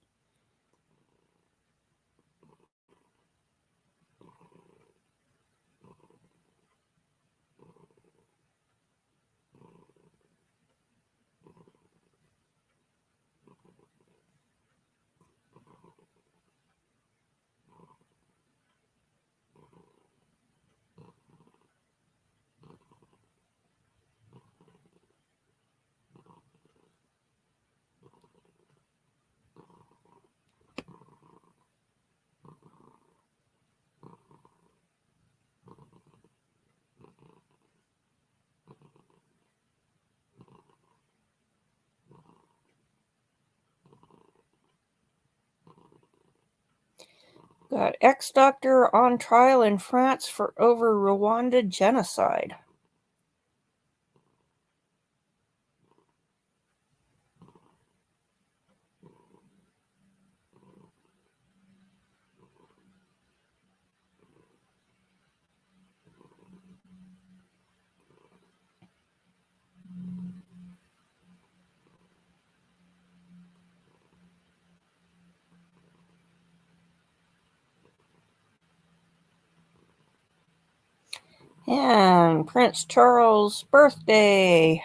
Got ex-doctor on trial in France for over Rwanda genocide. And Prince Charles' birthday.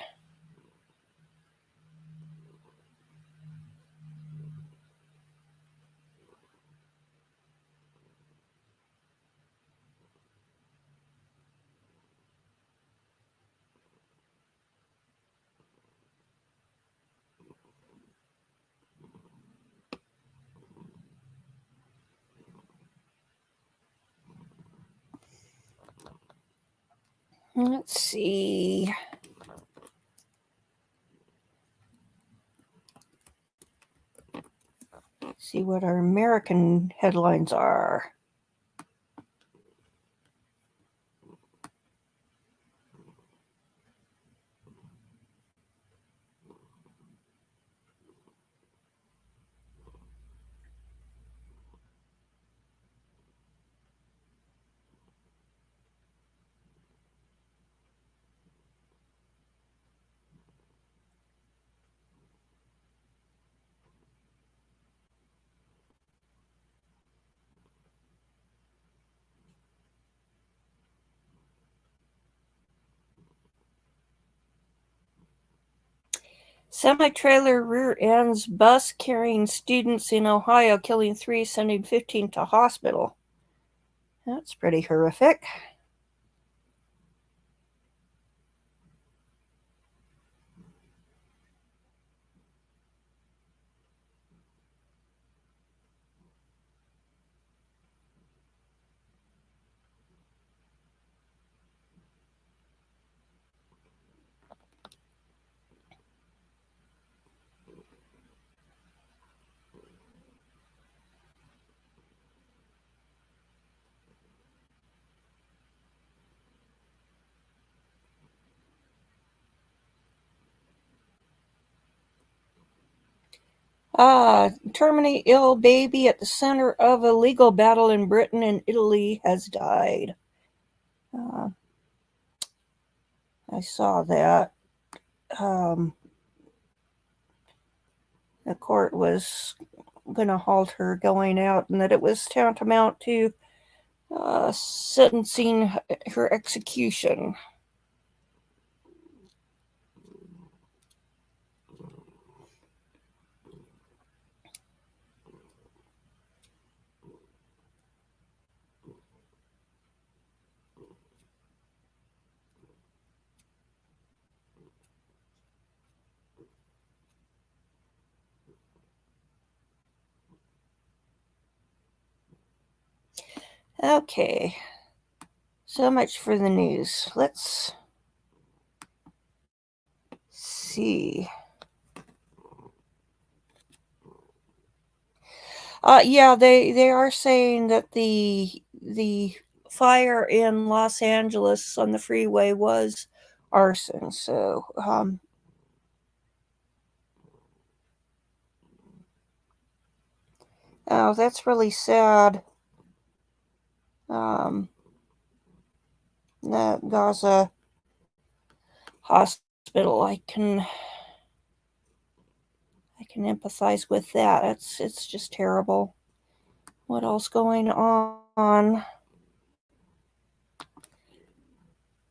Let's see. See what our American headlines are. Semi-trailer rear ends bus carrying students in Ohio, killing 3, sending 15 to hospital. That's pretty horrific. Terminally ill baby at the center of a legal battle in Britain and Italy has died. I saw that. The court was going to halt her going out and that it was tantamount to sentencing her execution. Okay, so much for the news. Let's see. Yeah, they are saying that the fire in Los Angeles on the freeway was arson. So, oh, that's really sad. That Gaza hospital, I can empathize with that. It's just terrible. What else going on?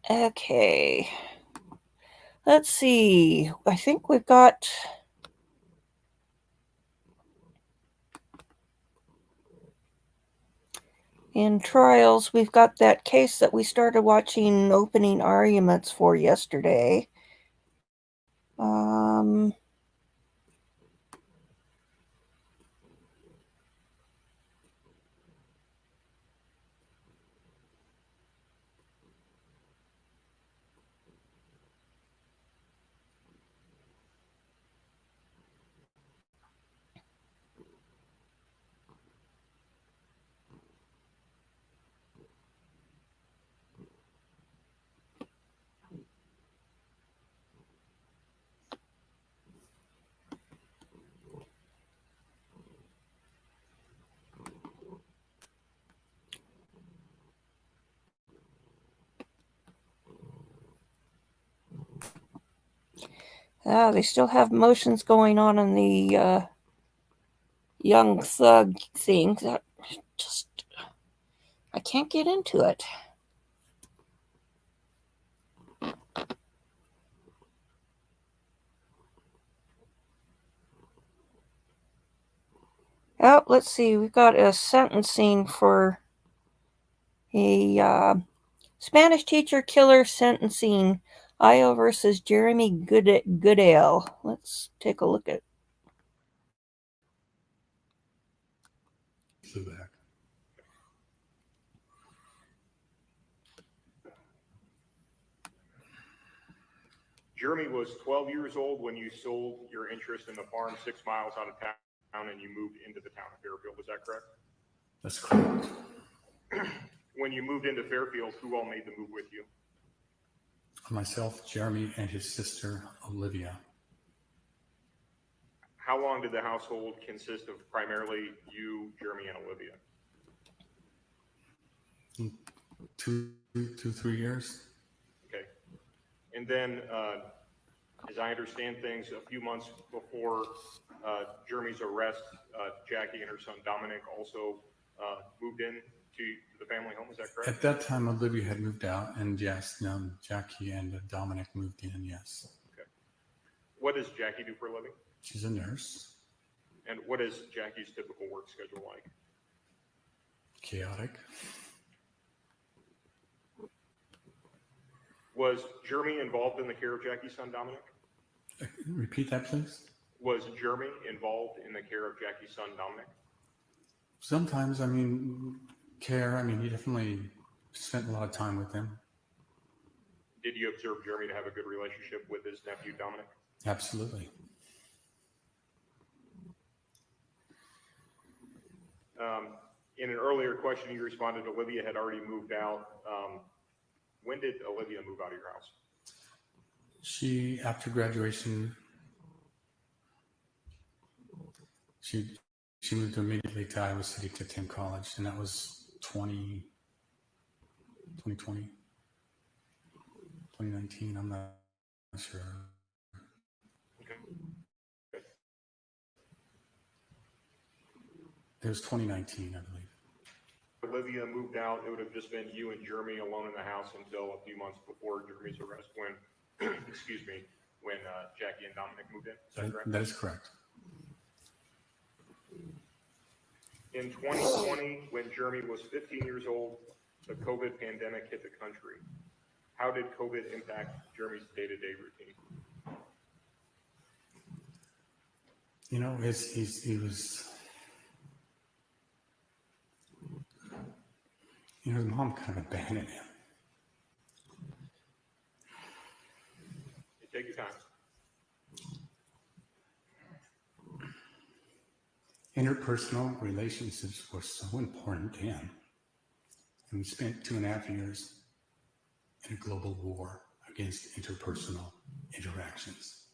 Okay. Let's see. I think we've got in trials, we've got that case that we started watching opening arguments for yesterday. They still have motions going on in the young thug thing. That just, I can't get into it. Oh, let's see. We've got a sentencing for a Spanish teacher killer sentencing. Io versus Jeremy Goodale. Let's take a look at. Flew back. Jeremy was 12 years old when you sold your interest in the farm 6 miles out of town and you moved into the town of Fairfield. Is that correct? That's correct. When you moved into Fairfield, who all made the move with you? Myself, Jeremy, and his sister, Olivia. How long did the household consist of primarily you, Jeremy, and Olivia? 3 years. Okay. And then, as I understand things, a few months before Jeremy's arrest, Jackie and her son Dominic also moved in to the family home. Is that correct? At that time, Olivia had moved out, and yes, Jackie and Dominic moved in, yes. Okay. What does Jackie do for a living? She's a nurse. And what is Jackie's typical work schedule like? Chaotic. Was Jeremy involved in the care of Jackie's son Dominic? Repeat that, please. Was Jeremy involved in the care of Jackie's son Dominic? Sometimes, care. He definitely spent a lot of time with him. Did you observe Jeremy to have a good relationship with his nephew Dominic? Absolutely. In an earlier question, you responded Olivia had already moved out. When did Olivia move out of your house? She, after graduation, she moved immediately to Iowa City to attend college, and that was 2020, 2019. I'm not sure. Okay. It was 2019, I believe. Olivia moved out, it would have just been you and Jeremy alone in the house until a few months before Jeremy's arrest when, when Jackie and Dominic moved in. Is that correct? That is correct. In 2020, when Jeremy was 15 years old, the COVID pandemic hit the country. How did COVID impact Jeremy's day-to-day routine? He was... his mom kind of abandoned him. Take your time. Interpersonal relationships were so important to him. And we spent 2.5 years in a global war against interpersonal interactions.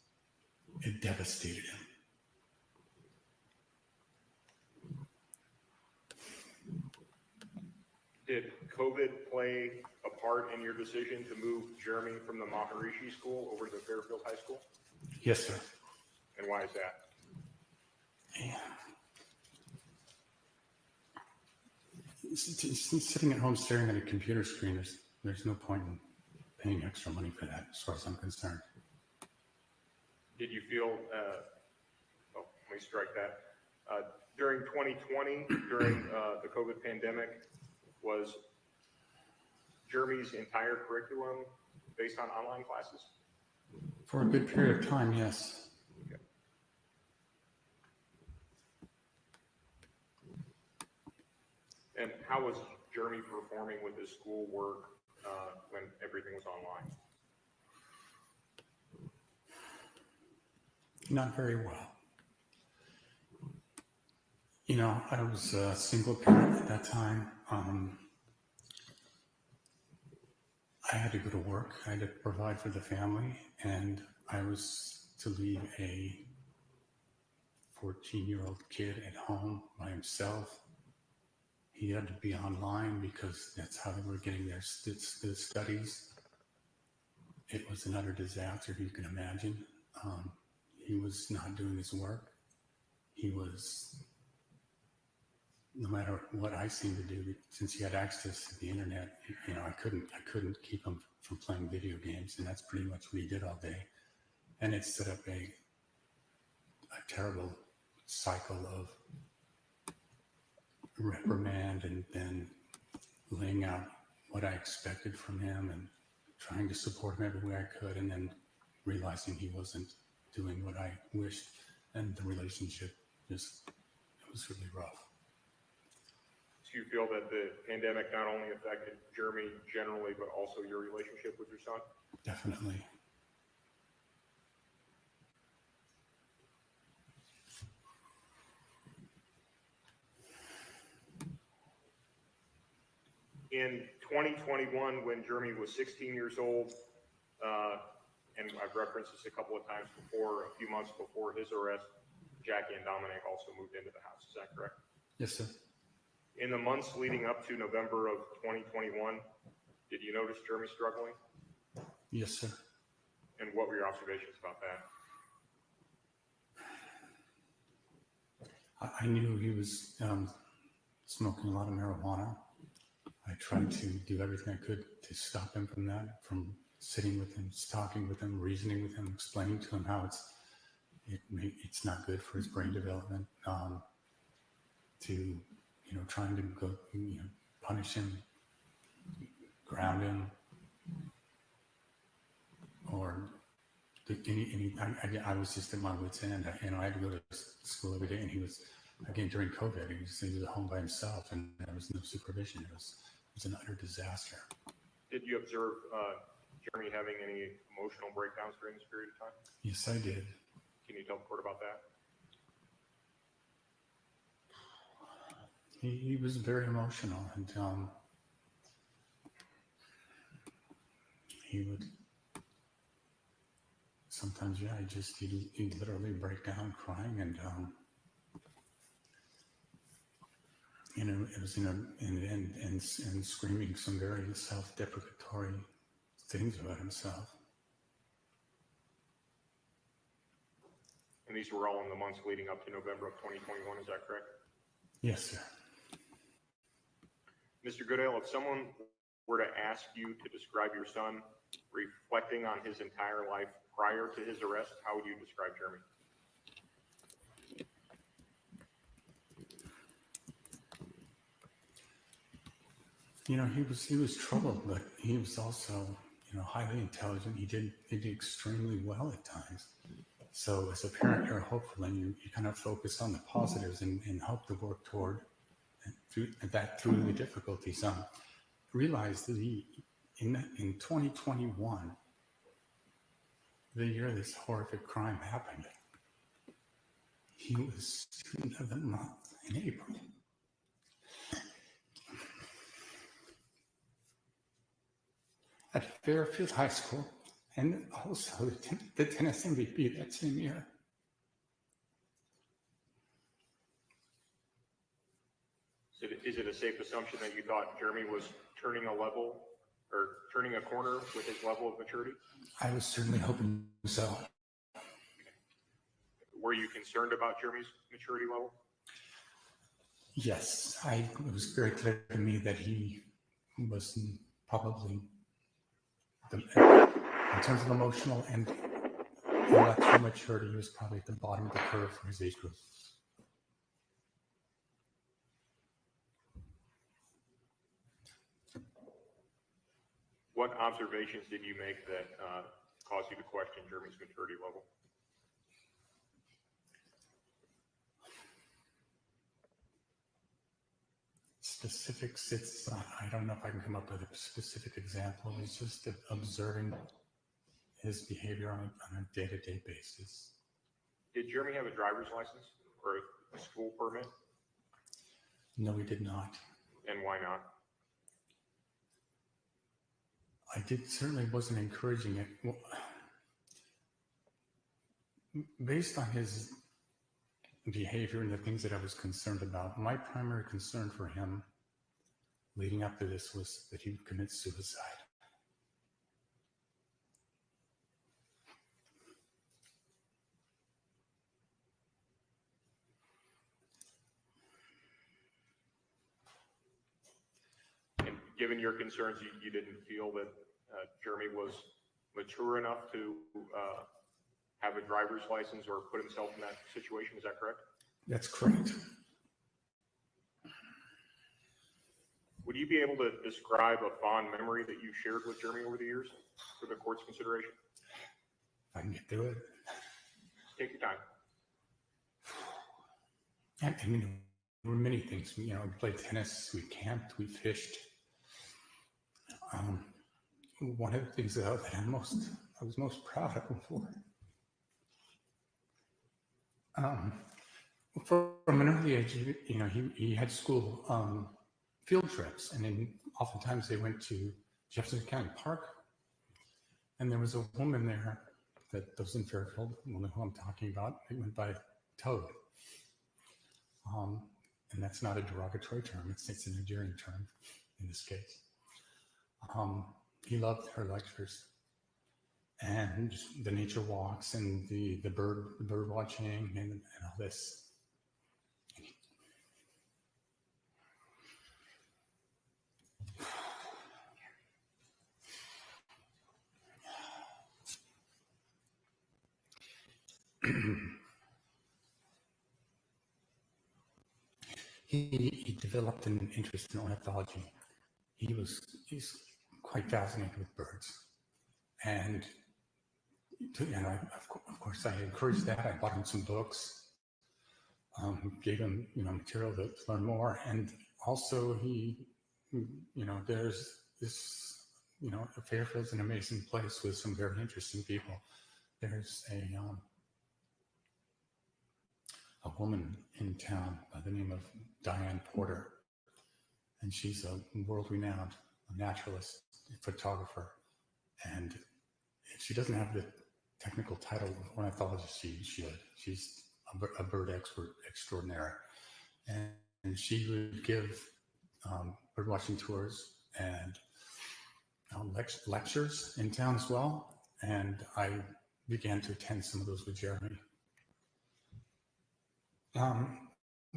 It devastated him. Did COVID play a part in your decision to move Jeremy from the Maharishi School over to Fairfield High School? Yes, sir. And why is that? Sitting at home staring at a computer screen, there's no point in paying extra money for that, as far as I'm concerned. Did you feel, let me strike that. During 2020, during the COVID pandemic, was Jeremy's entire curriculum based on online classes? For a good period of time, yes. Okay. And how was Jeremy performing with his schoolwork when everything was online? Not very well. I was a single parent at that time. I had to go to work. I had to provide for the family, and I was to leave a 14-year-old kid at home by himself. He had to be online because that's how they were getting their studies. It was an utter disaster, if you can imagine. He was not doing his work. He was, no matter what I seemed to do, since he had access to the internet, I couldn't keep him from playing video games, and that's pretty much what he did all day. And it set up a terrible cycle of reprimand and then laying out what I expected from him and trying to support him every way I could, and then realizing he wasn't doing what I wished, and the relationship it was really rough. Do you feel that the pandemic not only affected Jeremy generally, but also your relationship with your son? Definitely. In 2021, when Jeremy was 16 years old, and I've referenced this a couple of times before, a few months before his arrest, Jackie and Dominic also moved into the house. Is that correct? Yes, sir. In the months leading up to November of 2021, did you notice Jeremy struggling? Yes, sir. And what were your observations about that? I knew he was smoking a lot of marijuana. I tried to do everything I could to stop him from that, from sitting with him, talking with him, reasoning with him, explaining to him how it's not good for his brain development, to trying to go punish him, ground him, or I was just at my wit's end. I had to go to school every day, and he was, again, during COVID, he was at home by himself, and there was no supervision. It was an utter disaster. Did you observe Jeremy having any emotional breakdowns during this period of time? Yes, I did. Can you tell the court about that? He was very emotional, and he would sometimes, he'd literally break down crying, and it was and screaming some very self-deprecatory things about himself. And these were all in the months leading up to November of 2021, is that correct? Yes, sir. Mr. Goodale, if someone were to ask you to describe your son reflecting on his entire life prior to his arrest, how would you describe Jeremy? He was troubled, but he was also, highly intelligent. He did extremely well at times. So as a parent, you're hopeful, and you kind of focus on the positives and hope to work toward through the difficulties. Realize that in 2021, the year this horrific crime happened, he was student of the month in April. At Fairfield High School, and also the tennis MVP that same year. Is it a safe assumption that you thought Jeremy was turning a level or turning a corner with his level of maturity? I was certainly hoping so. Were you concerned about Jeremy's maturity level? Yes, it was very clear to me that he was probably, in terms of emotional and intellectual maturity, he was probably at the bottom of the curve for his age group. What observations did you make that caused you to question Jeremy's maturity level? Specifics, I don't know if I can come up with a specific example. It's just observing his behavior on a day-to-day basis. Did Jeremy have a driver's license or a school permit? No, he did not. And why not? I certainly wasn't encouraging it. Well, based on his behavior and the things that I was concerned about, my primary concern for him leading up to this was that he would commit suicide. And given your concerns, you didn't feel that Jeremy was mature enough to have a driver's license or put himself in that situation, is that correct? That's correct. Would you be able to describe a fond memory that you shared with Jeremy over the years for the court's consideration? If I can get through it. Take your time. I mean, there were many things. We played tennis, we camped, we fished. One of the things that I was most proud of him for. From an early age, he had school field trips, and then oftentimes they went to Jefferson County Park, and there was a woman there that was in Fairfield, will know who I'm talking about. It went by Toad, and that's not a derogatory term; it's an endearing term in this case. He loved her lectures and just the nature walks and the bird watching and all this. He developed an interest in ornithology. He's quite fascinated with birds, and of course I encouraged that. I bought him some books, gave him material to learn more, and also there's this Fairfield's an amazing place with some very interesting people. There's a woman in town by the name of Diane Porter, and she's a world-renowned naturalist, photographer, and she doesn't have the technical title of ornithologist she should. She's a bird expert extraordinaire, and she would give bird watching tours and lectures in town as well, and I began to attend some of those with Jeremy.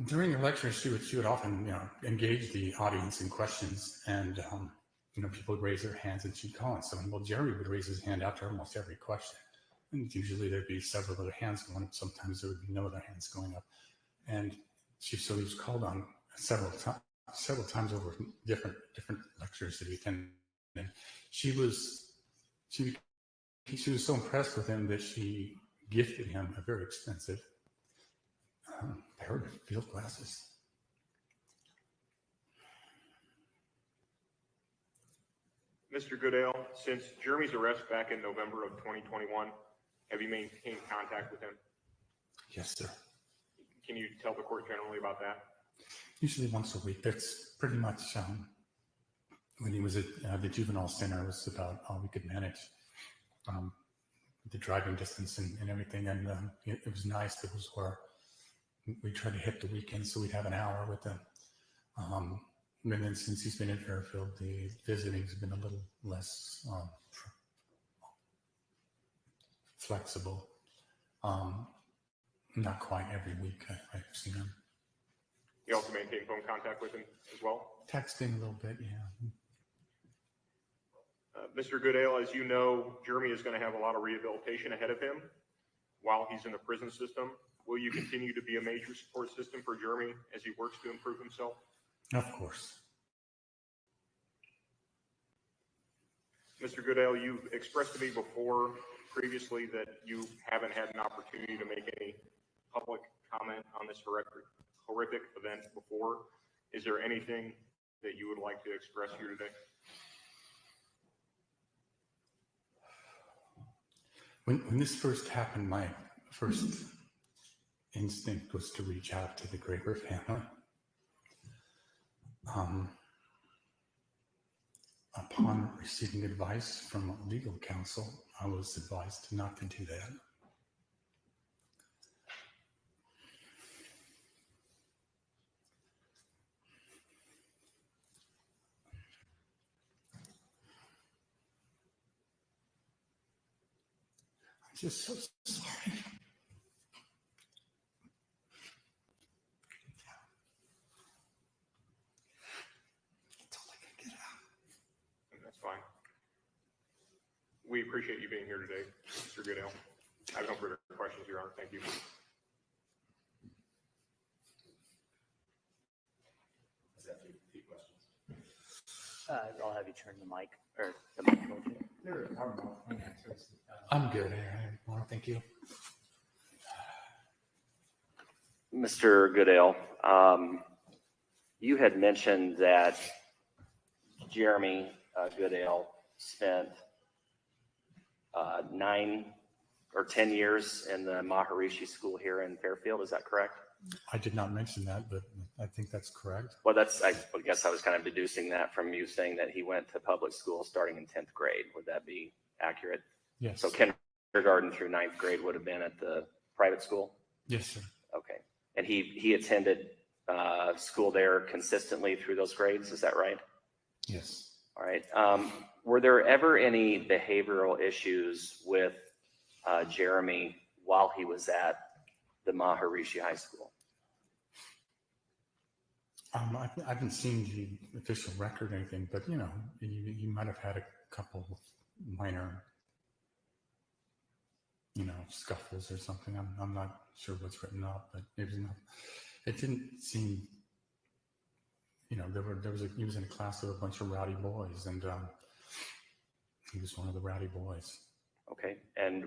During the lectures, she would often engage the audience in questions, and people would raise their hands, and she'd call on someone. Well, Jerry would raise his hand after almost every question, and usually there'd be several other hands going up. Sometimes there would be no other hands going up, and so he was called on several times over different lectures that he attended. And she was so impressed with him that she gifted him a very expensive pair of field glasses. Mr. Goodale, since Jeremy's arrest back in November of 2021, have you maintained contact with him? Yes, sir. Can you tell the court generally about that? Usually once a week. That's pretty much when he was at the juvenile center, was about all we could manage. The driving distance and everything, and it was nice. It was where we tried to hit the weekend, so we'd have an hour with him. And then since he's been in Fairfield, the visiting's been a little less flexible. Not quite every week I've seen him. You also maintain phone contact with him as well? Texting a little bit, yeah. Mr. Goodale, as you know, Jeremy is going to have a lot of rehabilitation ahead of him while he's in the prison system. Will you continue to be a major support system for Jeremy as he works to improve himself? Of course. Mr. Goodale, you've expressed to me previously that you haven't had an opportunity to make any public comment on this horrific event before. Is there anything that you would like to express here today? When this first happened, my first instinct was to reach out to the Graber family. Upon receiving advice from legal counsel, I was advised not to do that. I'm just so sorry. That's fine. We appreciate you being here today, Mr. Goodale. I have no further questions, Your Honor. Thank you. I'll have you turn the mic or the mic over. I'm good, Aaron. Thank you. Mr. Goodale, you had mentioned that Jeremy Goodale spent 9 or 10 years in the Maharishi School here in Fairfield. Is that correct? I did not mention that, but I think that's correct. Well, I guess I was kind of deducing that from you saying that he went to public school starting in 10th grade. Would that be accurate? Yes. So kindergarten through 9th grade would have been at the private school? Yes, sir. Okay. And he attended school there consistently through those grades. Is that right? Yes. All right. Were there ever any behavioral issues with Jeremy while he was at the Maharishi High School? I haven't seen the official record or anything, but you might have had a couple of minor, scuffles or something. I'm not sure what's written up, but it didn't seem, he was in a class of a bunch of rowdy boys, and he was one of the rowdy boys. Okay. And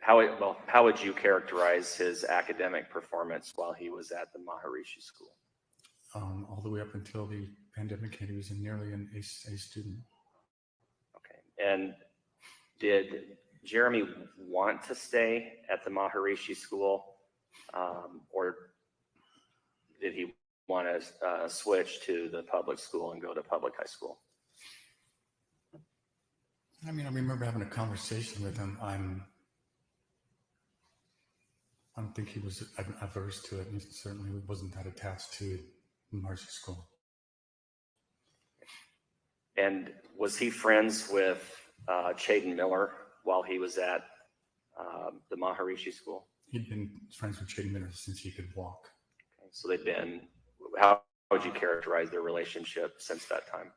how would you characterize his academic performance while he was at the Maharishi School? All the way up until the pandemic hit, he was nearly an A student. Okay. And did Jeremy want to stay at the Maharishi School, or did he want to switch to the public school and go to public high school? I remember having a conversation with him. I don't think he was averse to it. He certainly wasn't that attached to Maharishi School. And was he friends with Chaden Miller while he was at the Maharishi School? He'd been friends with Chaden Miller since he could walk. Okay, so how would you characterize their relationship since that time?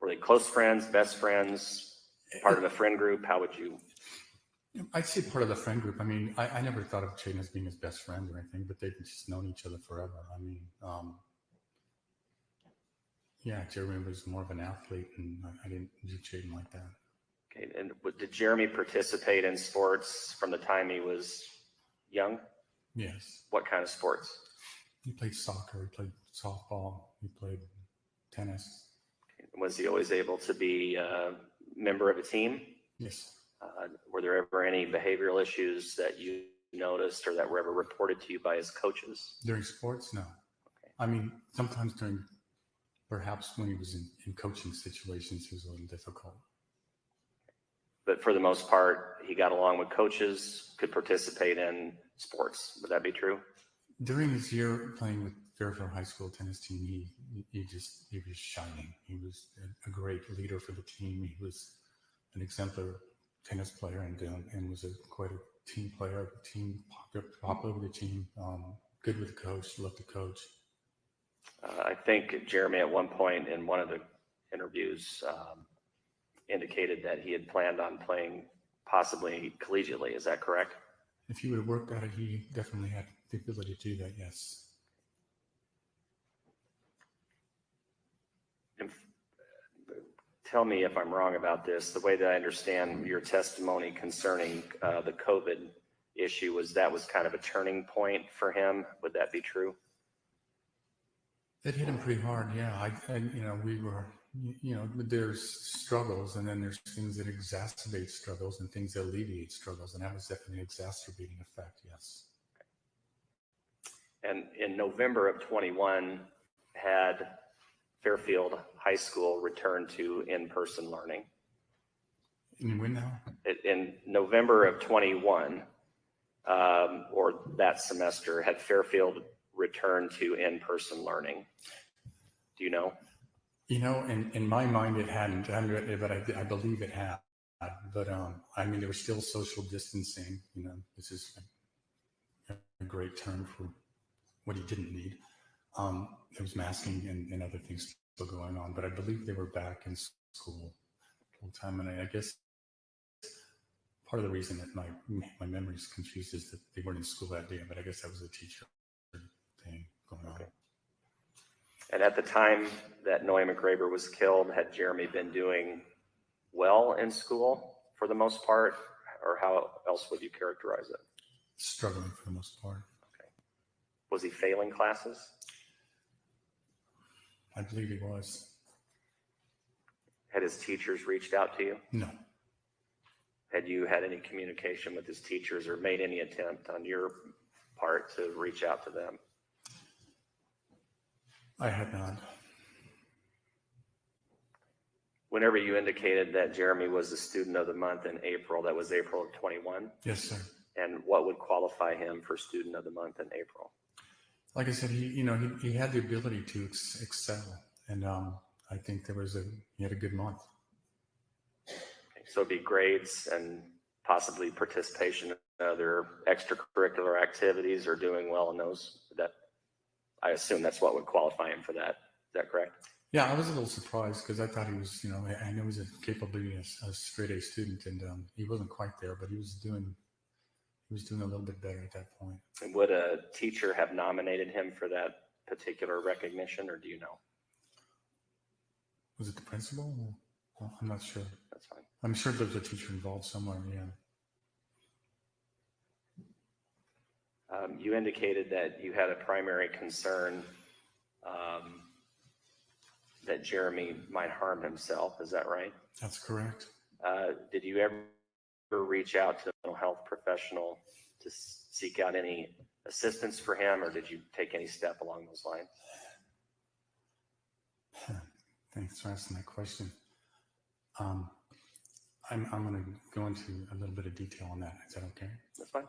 Were they close friends, best friends, part of a friend group? How would you? I'd say part of the friend group. I never thought of Chaden as being his best friend or anything, but they've just known each other forever. Jeremy was more of an athlete, and I didn't view Chaden like that. Okay, and did Jeremy participate in sports from the time he was young? Yes. What kind of sports? He played soccer, he played softball, he played tennis. Okay. Was he always able to be a member of a team? Yes. Were there ever any behavioral issues that you noticed or that were ever reported to you by his coaches? During sports, no. Okay. Sometimes perhaps when he was in coaching situations, he was a little difficult. But for the most part, he got along with coaches, could participate in sports. Would that be true? During his year playing with Fairfield High School tennis team, he was shining. He was a great leader for the team. He was an exemplar tennis player and was quite a team player, popular with the team, good with the coach, loved the coach. I think Jeremy at one point in one of the interviews indicated that he had planned on playing possibly collegiately. Is that correct? If he would have worked at it, he definitely had the ability to do that, yes. Tell me if I'm wrong about this. The way that I understand your testimony concerning the COVID issue was kind of a turning point for him. Would that be true? It hit him pretty hard, yeah. We were, there's struggles, and then there's things that exacerbate struggles and things that alleviate struggles, and that was definitely an exacerbating effect, yes. And in November of 21, had Fairfield High School returned to in-person learning. And when now? In November of 21, or that semester, had Fairfield returned to in-person learning? Do you know? In my mind, it hadn't, but I believe it had. But there was still social distancing. This is a great term for what he didn't need. There was masking and other things still going on, but I believe they were back in school full time. And I guess part of the reason that my memory is confused is that they weren't in school that day, but I guess that was a teacher thing going on. And at the time that Noe McGraber was killed, had Jeremy been doing well in school for the most part, or how else would you characterize it? Struggling for the most part. Was he failing classes? I believe he was. Had his teachers reached out to you? No. Had you had any communication with his teachers or made any attempt on your part to reach out to them? I had not. Whenever you indicated that Jeremy was the student of the month in April, that was April of 21? Yes, sir. And what would qualify him for student of the month in April? Like I said, he had the ability to excel, and I think he had a good month. Okay, so it'd be grades and possibly participation in other extracurricular activities or doing well in those. That I assume that's what would qualify him for that. Is that correct? Yeah, I was a little surprised because I thought he was, I know he's capably a straight A student, and he wasn't quite there, but he was doing a little bit better at that point. And would a teacher have nominated him for that particular recognition, or do you know? Was it the principal? Well, I'm not sure. That's fine. I'm sure there's a teacher involved somewhere, yeah. You indicated that you had a primary concern that Jeremy might harm himself. Is that right? That's correct. Did you ever reach out to a mental health professional to seek out any assistance for him, or did you take any step along those lines? Thanks for asking that question. I'm going to go into a little bit of detail on that. Is that okay? That's fine.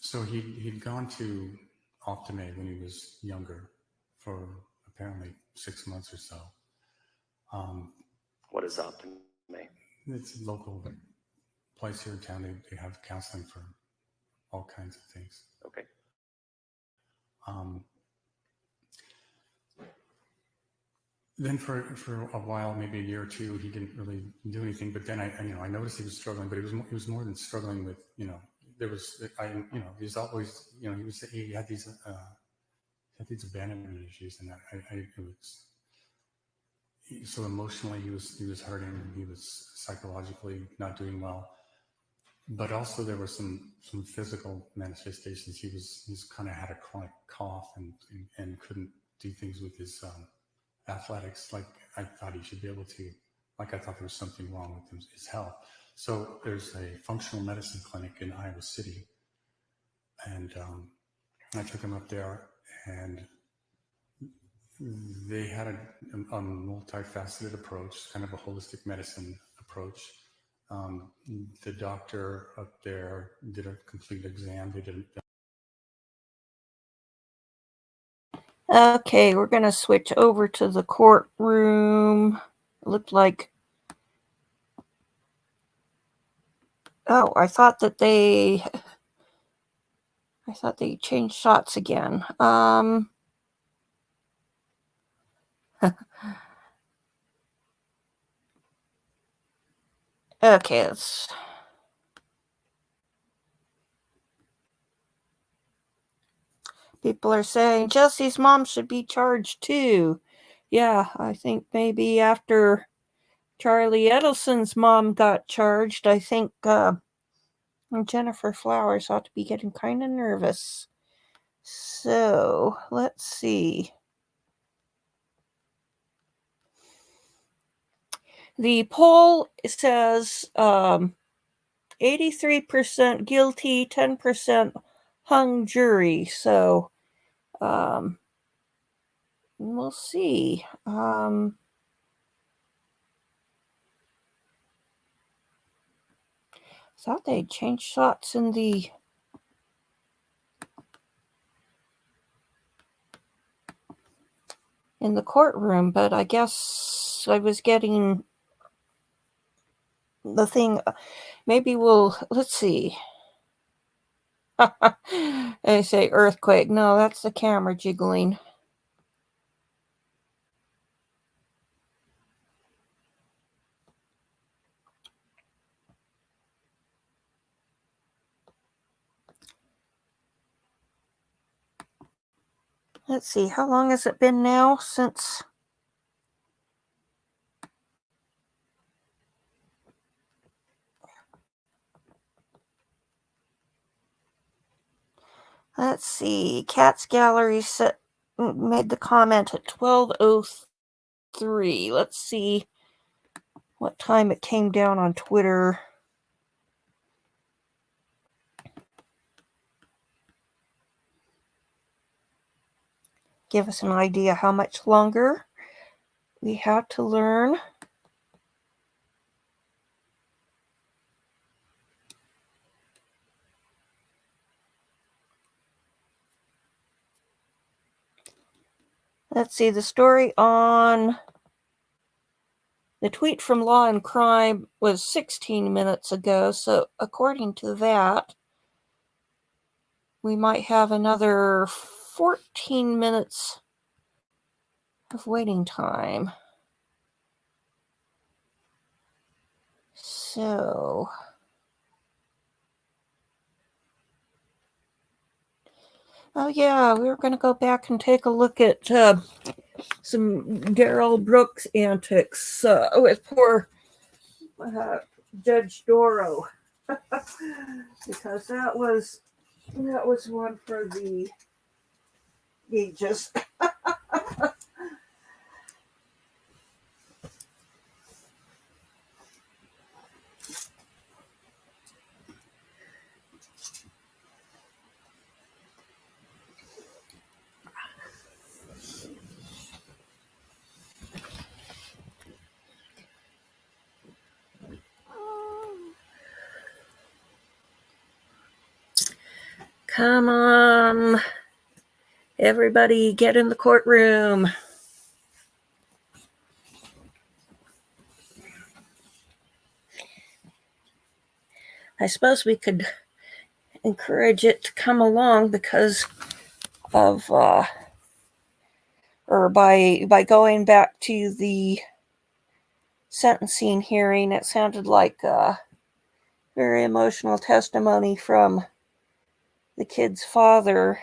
So he'd gone to Optime when he was younger for apparently 6 months or so. What is Optime? It's a local place here in town. They have counseling for all kinds of things. Okay. Then for a while, maybe a year or two, he didn't really do anything. But then I noticed he was struggling. But he was more than struggling with, there was he was always, he had these abandonment issues, and it was. So emotionally, he was hurting. He was psychologically not doing well, but also there were some physical manifestations. He's kind of had a chronic cough and couldn't do things with his athletics like I thought he should be able to. Like I thought there was something wrong with his health. So there's a functional medicine clinic in Iowa City, and I took him up there, and they had a multifaceted approach, kind of a holistic medicine approach. The doctor up there did a complete exam. They did. Okay, we're going to switch over to the courtroom. It looked like... Oh, I thought they changed shots again. Okay, people are saying Jesse's mom should be charged too. Yeah, I think maybe after Charlie Edelson's mom got charged, I think Jennifer Flowers ought to be getting kind of nervous. So, let's see. The poll says 83% guilty, 10% hung jury. So, we'll see. Thought they'd changed shots in the courtroom, but I guess I was getting the thing. Maybe let's see. They say earthquake. No, that's the camera jiggling. Let's see, how long has it been now since... Let's see, Cat's Gallery made the comment at 12:03. Let's see what time it came down on Twitter. Give us an idea how much longer we have to learn. Let's see, the story on the tweet from Law and Crime was 16 minutes ago, so according to that, we might have another 14 minutes of waiting time. So, oh yeah, we were going to go back and take a look at some Darrell Brooks antics with poor Judge Dorow, because that was one for the ages. Come on, everybody, get in the courtroom. I suppose we could encourage it to come along because of, or by going back to the sentencing hearing, it sounded like a very emotional testimony from the kid's father.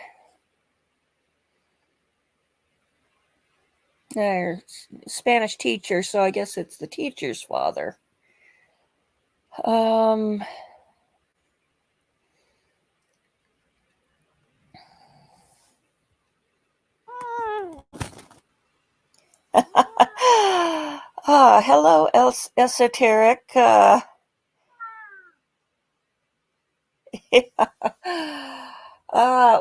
Spanish teacher, so I guess it's the teacher's father. Hello, Esoteric.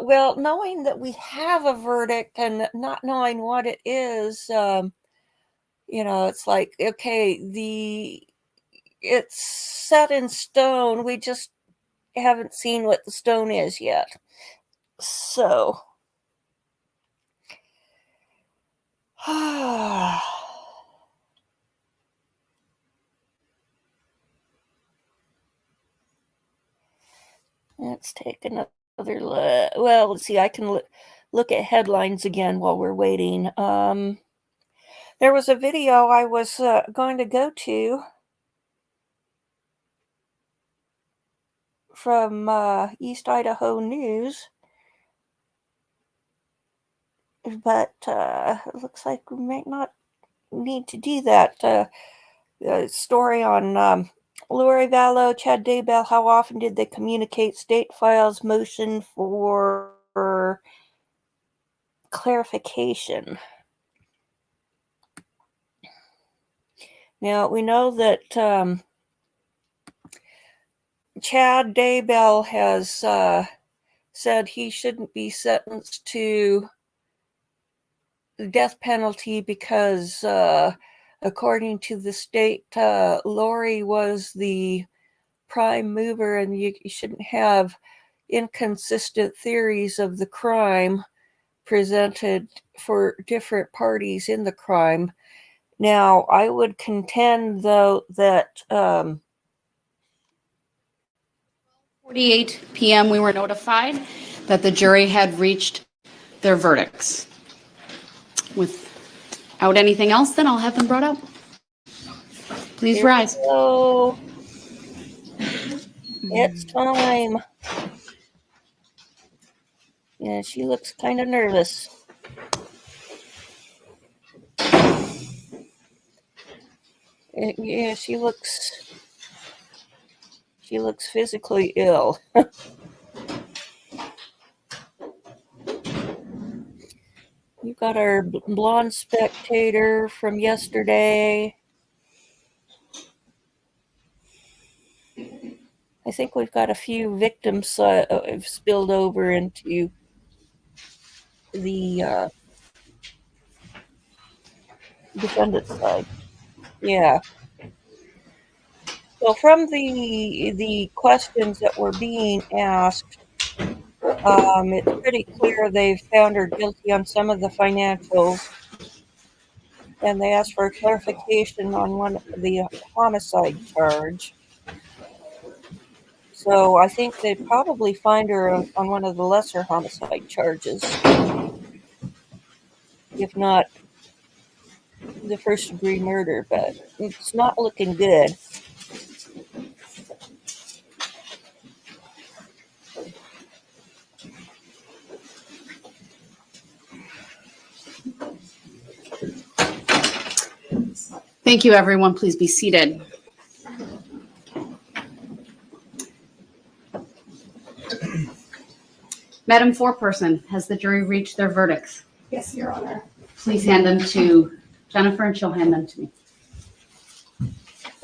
Well, knowing that we have a verdict and not knowing what it is, it's like, okay, it's set in stone. We just haven't seen what the stone is yet. So, let's take another look. Well, let's see. I can look at headlines again while we're waiting. There was a video I was going to go to from East Idaho News, but it looks like we might not need to do that. Story on Lori Vallow, Chad Daybell, how often did they communicate? State files motion for clarification. Now, we know that Chad Daybell has said he shouldn't be sentenced to the death penalty because, according to the state, Lori was the prime mover, and you shouldn't have inconsistent theories of the crime presented for different parties in the crime. Now, I would contend, though, that 48 p.m. we were notified that the jury had reached their verdicts. Without anything else, then I'll have them brought up. Please here rise. we go. It's time. Yeah, she looks kind of nervous. Yeah, she looks physically ill. You got our blonde spectator from yesterday. I think we've got a few victims spilled over into the defendant's side. Yeah. So from the questions that were being asked, it's pretty clear they've found her guilty on some of the financials, and they asked for clarification on the homicide charge. So I think they'd probably find her on one of the lesser homicide charges, if not the first-degree murder, but it's not looking good. Thank you, everyone. Please be seated. Madam Foreperson, has the jury reached their verdicts? Yes, Your Honor. Please hand them to Jennifer, and she'll hand them to me.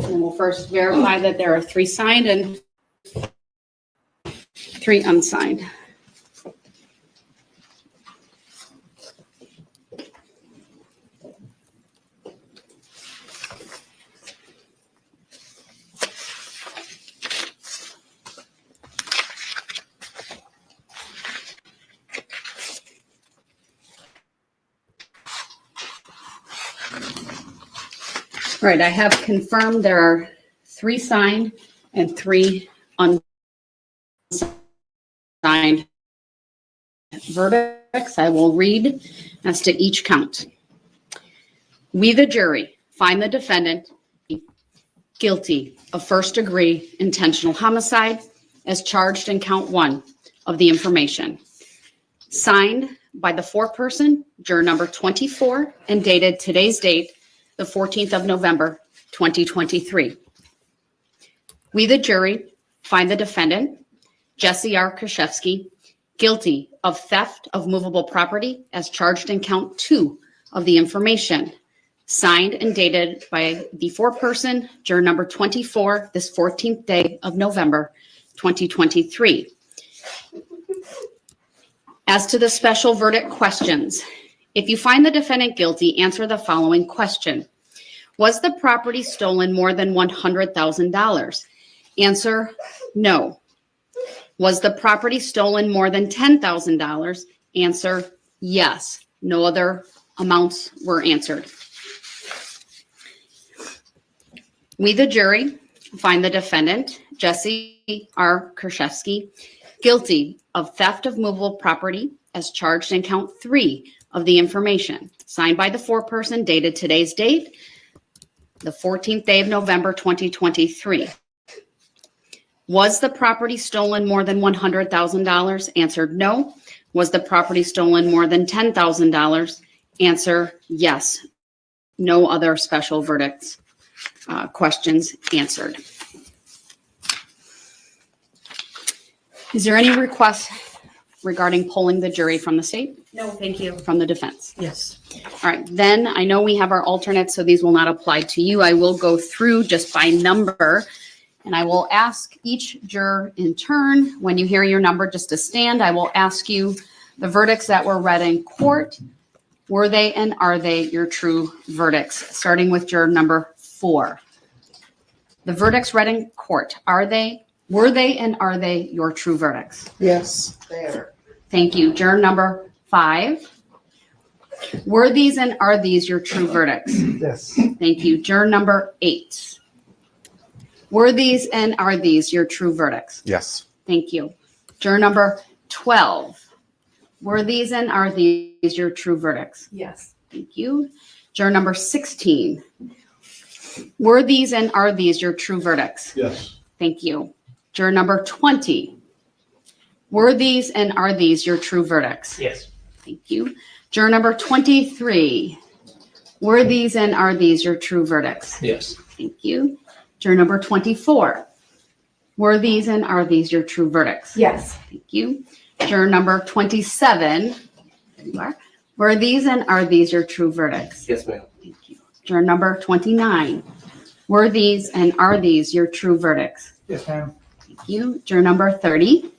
And we'll first verify that there are 3 signed and 3 unsigned. All right, I have confirmed there are 3 signed and 3 unsigned verdicts. I will read as to each count. We, the jury, find the defendant guilty of first-degree intentional homicide as charged in count 1 of the information. Signed by the foreperson, juror number 24, and dated today's date, the 14th of November, 2023. We, the jury, find the defendant, Jessy R. Kurczewski, guilty of theft of movable property as charged in count 2 of the information, signed and dated by the foreperson, juror number 24, this 14th day of November, 2023. As to the special verdict questions, if you find the defendant guilty, answer the following question. Was the property stolen more than $100,000? Answer, no. Was the property stolen more than $10,000? Answer, yes. No other amounts were answered. We, the jury, find the defendant, Jessy R. Kurczewski, guilty of theft of movable property as charged in count 3 of the information, signed by the foreperson, dated today's date, the 14th day of November, 2023. Was the property stolen more than $100,000? Answered, no. Was the property stolen more than $10,000? Answer, yes. No other special verdicts questions answered. Is there any request regarding polling the jury from the state? No, thank you. From the defense? Yes. All right, then I know we have our alternates, so these will not apply to you. I will go through just by number, and I will ask each juror in turn, when you hear your number, just to stand. I will ask you the verdicts that were read in court. Were they and are they your true verdicts? Starting with juror number 4. The verdicts read in court, were they and are they your true verdicts? Yes, they are. Thank you. Juror number 5. Were these and are these your true verdicts? Yes. Thank you. Juror number 8. Were these and are these your true verdicts? Yes. Thank you. Juror number 12. Were these and are these your true verdicts? Yes. Thank you. Juror number 16. Were these and are these your true verdicts? Yes. Thank you. Juror number 20. Were these and are these your true verdicts? Yes. Thank you. Juror number 23. Were these and are these your true verdicts? Yes. Thank you. Juror number 24. Were these and are these your true verdicts? Yes. Thank you. Juror number 27. There you are. Were these and are these your true verdicts? Yes, ma'am. Thank you. Juror number 29. Were these and are these your true verdicts? Yes, ma'am. Thank you. Juror number 30.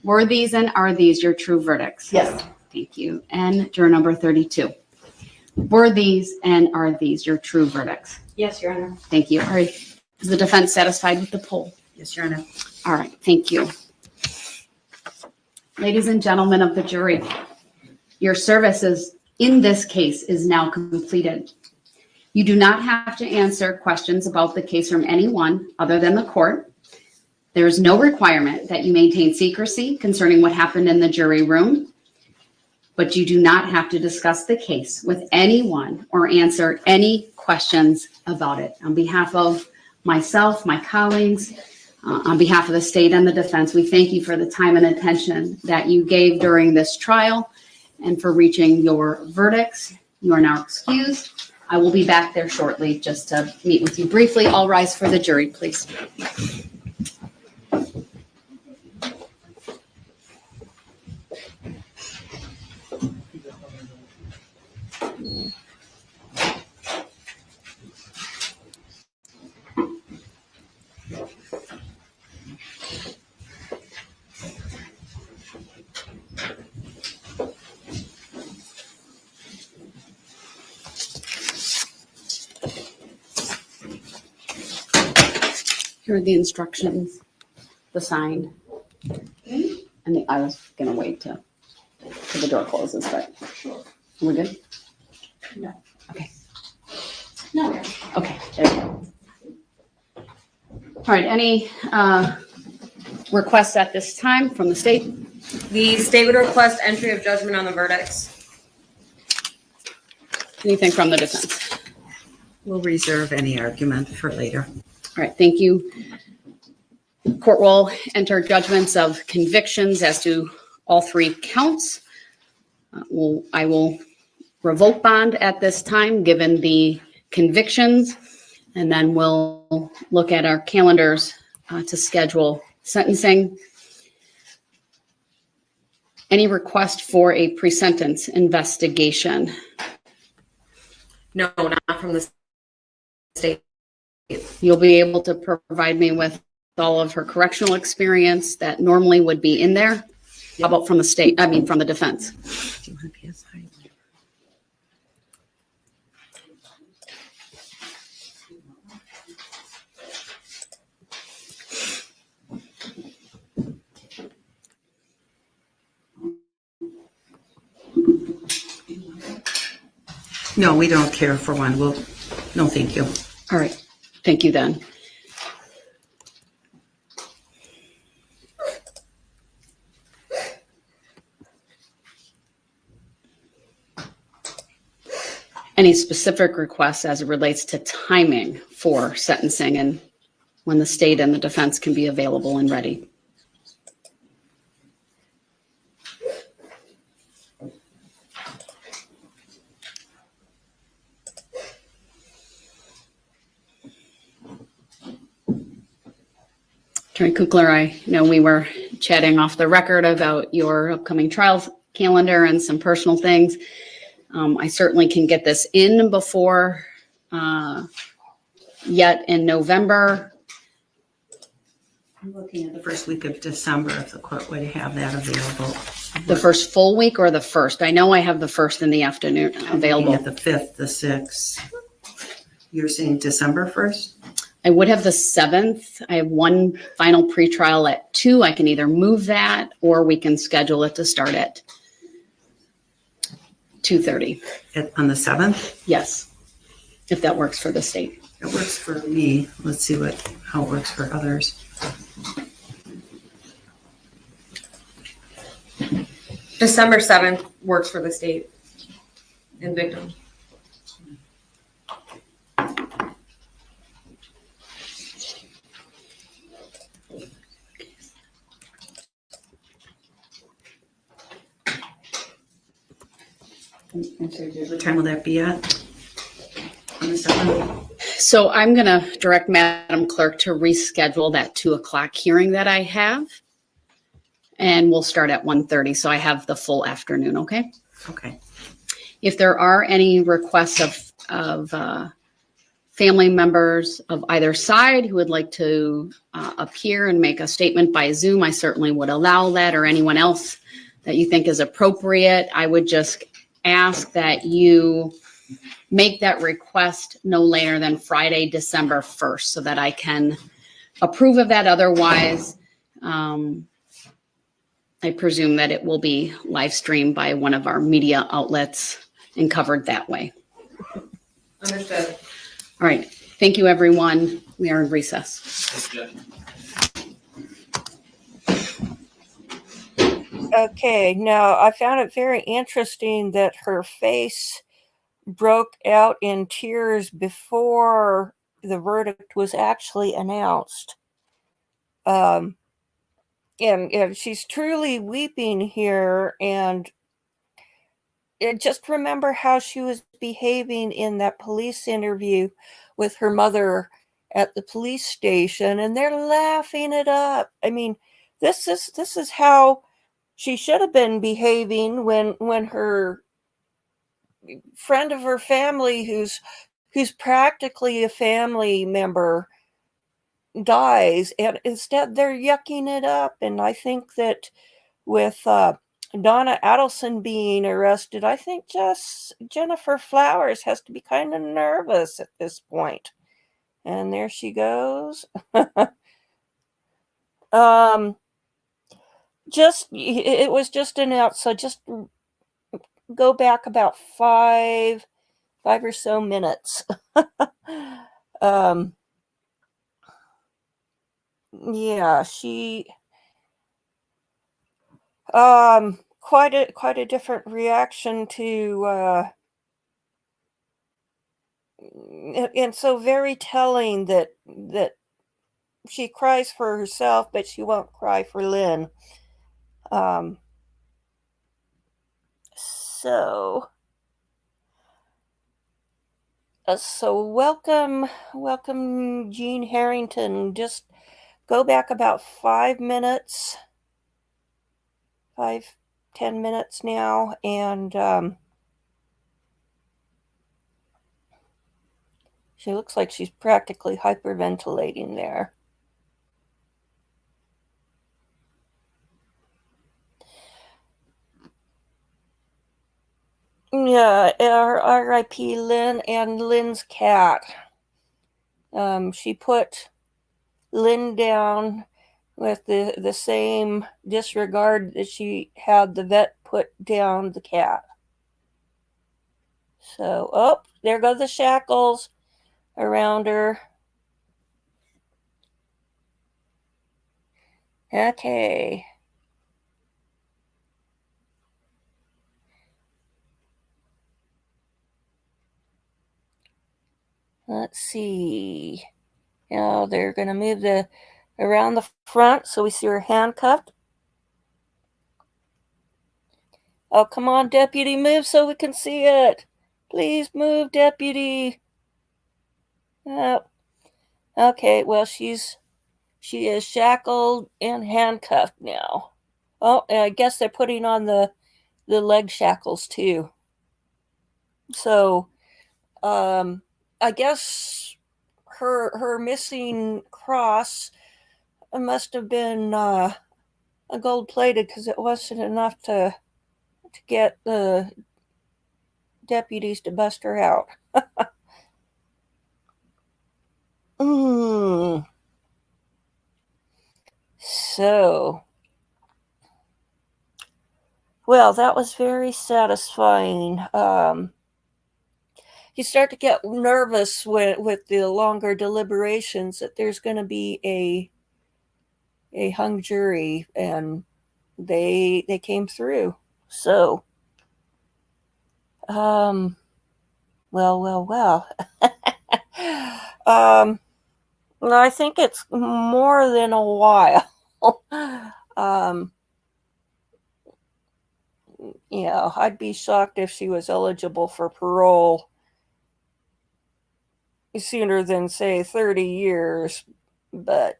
Were these and are these your true verdicts? Yes. Thank you. And juror number 32. Were these and are these your true verdicts? Yes, Your Honor. Thank you. All right. Is the defense satisfied with the poll? Yes, Your Honor. All right. Thank you. Ladies and gentlemen of the jury, your services in this case is now completed. You do not have to answer questions about the case from anyone other than the court. There is no requirement that you maintain secrecy concerning what happened in the jury room, but you do not have to discuss the case with anyone or answer any questions about it. On behalf of myself, my colleagues, on behalf of the state and the defense, we thank you for the time and attention that you gave during this trial and for reaching your verdicts. You are now excused. I will be back there shortly just to meet with you briefly. All rise for the jury, please. Here are the instructions, the sign, and I was gonna wait till the door closes, but we're good? No. Okay. No. Okay, there we go. All right, any requests at this time from the state? The state would request entry of judgment on the verdicts. Anything from the defense? We'll reserve any argument for later. All right, thank you. Court will enter judgments of convictions as to all three counts. I will revoke bond at this time, given the convictions, and then we'll look at our calendars to schedule sentencing. Any request for a pre-sentence investigation? No, not from the state. You'll be able to provide me with all of her correctional experience that normally would be in there. How about from the state, from the defense? Do you want to pass? No, we don't care for one. No, thank you. All right. Thank you then. Any specific requests as it relates to timing for sentencing and when the state and the defense can be available and ready? Attorney Kukler, I know we were chatting off the record about your upcoming trial calendar and some personal things. I certainly can get this in before yet in November. I'm looking at the first week of December if the court would have that available. The first full week or the first? I know I have the first in the afternoon available. At the 5th, the 6th. You're saying December 1st? I would have the 7th. I have one final pretrial at 2. I can either move that or we can schedule it to start at 2:30. On the 7th? Yes, if that works for the state. It works for me. Let's see how it works for others. December 7th works for the state and victims. What time will that be at? On the 7th? So I'm going to direct Madam Clerk to reschedule that 2:00 hearing that I have. And we'll start at 1:30. So I have the full afternoon, okay? Okay. If there are any requests of family members of either side who would like to appear and make a statement by Zoom, I certainly would allow that, or anyone else that you think is appropriate. I would just ask that you make that request no later than Friday, December 1st, so that I can approve of that. Otherwise, I presume that it will be live streamed by one of our media outlets and covered that way. Understood. All right. Thank you, everyone. We are in recess. Okay, now I found it very interesting that her face broke out in tears before the verdict was actually announced. And she's truly weeping here, and just remember how she was behaving in that police interview with her mother at the police station, and they're laughing it up. I mean, this is how she should have been behaving when her friend of her family, who's practically a family member, dies, and instead they're yucking it up. And I think that with Donna Adelson being arrested, I think just Jennifer Flowers has to be kind of nervous at this point. And there she goes. It was just announced, so just go back about five or so minutes. Yeah, she quite a different reaction to and so very telling that she cries for herself, but she won't cry for Lynn. So welcome Jean Harrington. Just go back about 5 minutes, 5-10 minutes now, and she looks like she's practically hyperventilating there. Yeah, R.I.P. Lynn and Lynn's cat. She put Lynn down with the same disregard that she had the vet put down the cat. So, oh, there go the shackles around her. Okay. Let's see. Now they're going to move around the front so we see her handcuffed. Oh, come on, deputy, move so we can see it. Please move, deputy. Oh, okay, well, she is shackled and handcuffed now. Oh, and I guess they're putting on the leg shackles too. So, I guess her missing cross must have been a gold plated, because it wasn't enough to get the deputies to bust her out. So, well, that was very satisfying. You start to get nervous with the longer deliberations that there's going to be a hung jury, and they came through. So, well. I think it's more than a while. Yeah, I'd be shocked if she was eligible for parole. sooner than, say, 30 years. But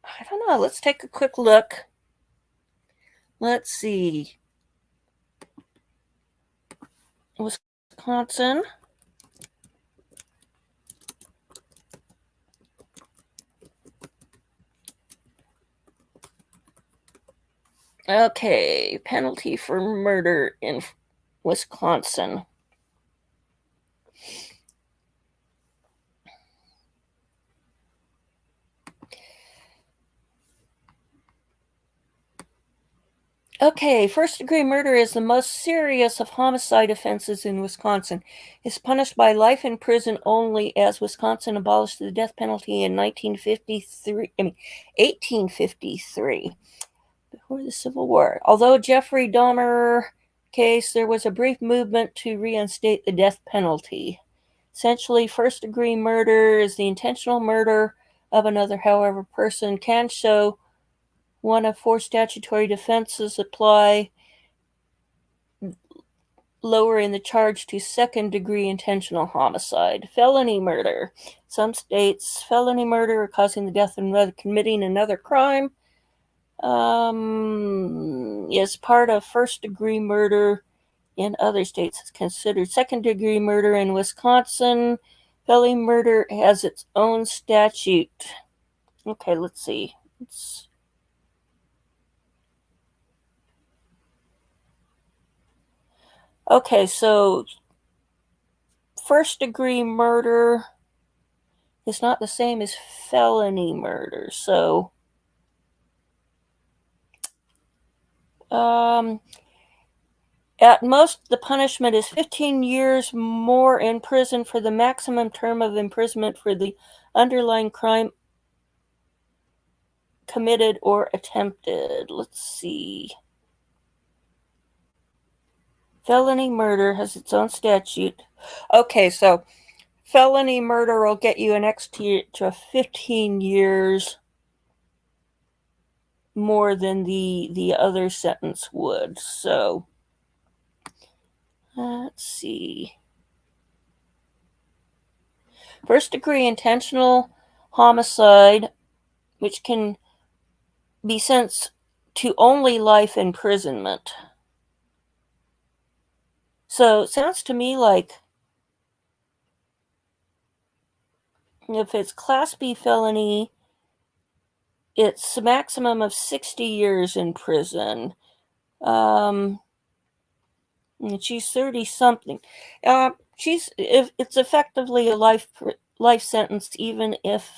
I don't know. Let's take a quick look. Let's see. Wisconsin. Okay, penalty for murder in Wisconsin. Okay, first-degree murder is the most serious of homicide offenses in Wisconsin. It's punished by life in prison only, as Wisconsin abolished the death penalty in 1853, before the Civil War. Although Jeffrey Dahmer case, there was a brief movement to reinstate the death penalty. Essentially, first-degree murder is the intentional murder of another. However, a person can show one of 4 statutory defenses apply, lowering the charge to second-degree intentional homicide. Felony murder. Some states, felony murder or causing the death of another committing another crime is part of first-degree murder. In other states, it's considered second-degree murder. In Wisconsin, felony murder has its own statute. Okay, let's see. Okay, so first-degree murder is not the same as felony murder. So, at most, the punishment is 15 years more in prison for the maximum term of imprisonment for the underlying crime committed or attempted. Let's see. Felony murder has its own statute. Okay, so felony murder will get you an extra 15 years more than the other sentence would. So, let's see. First-degree intentional homicide, which can be sentenced to only life imprisonment. So it sounds to me like if it's Class B felony, it's a maximum of 60 years in prison. And she's 30-something. It's effectively a life sentence, even if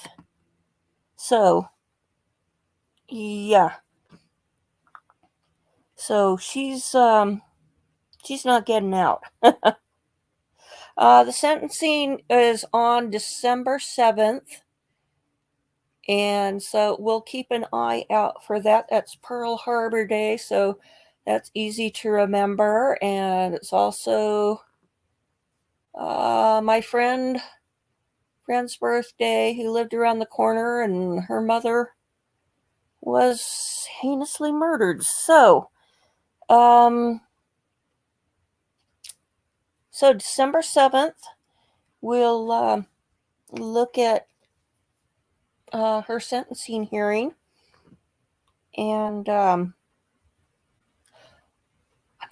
so. Yeah. So she's not getting out. The sentencing is on December 7th. And so we'll keep an eye out for that. That's Pearl Harbor Day, so that's easy to remember. And it's also my friend's birthday, who lived around the corner, and her mother was heinously murdered. So, December 7th, we'll look at her sentencing hearing. And I'm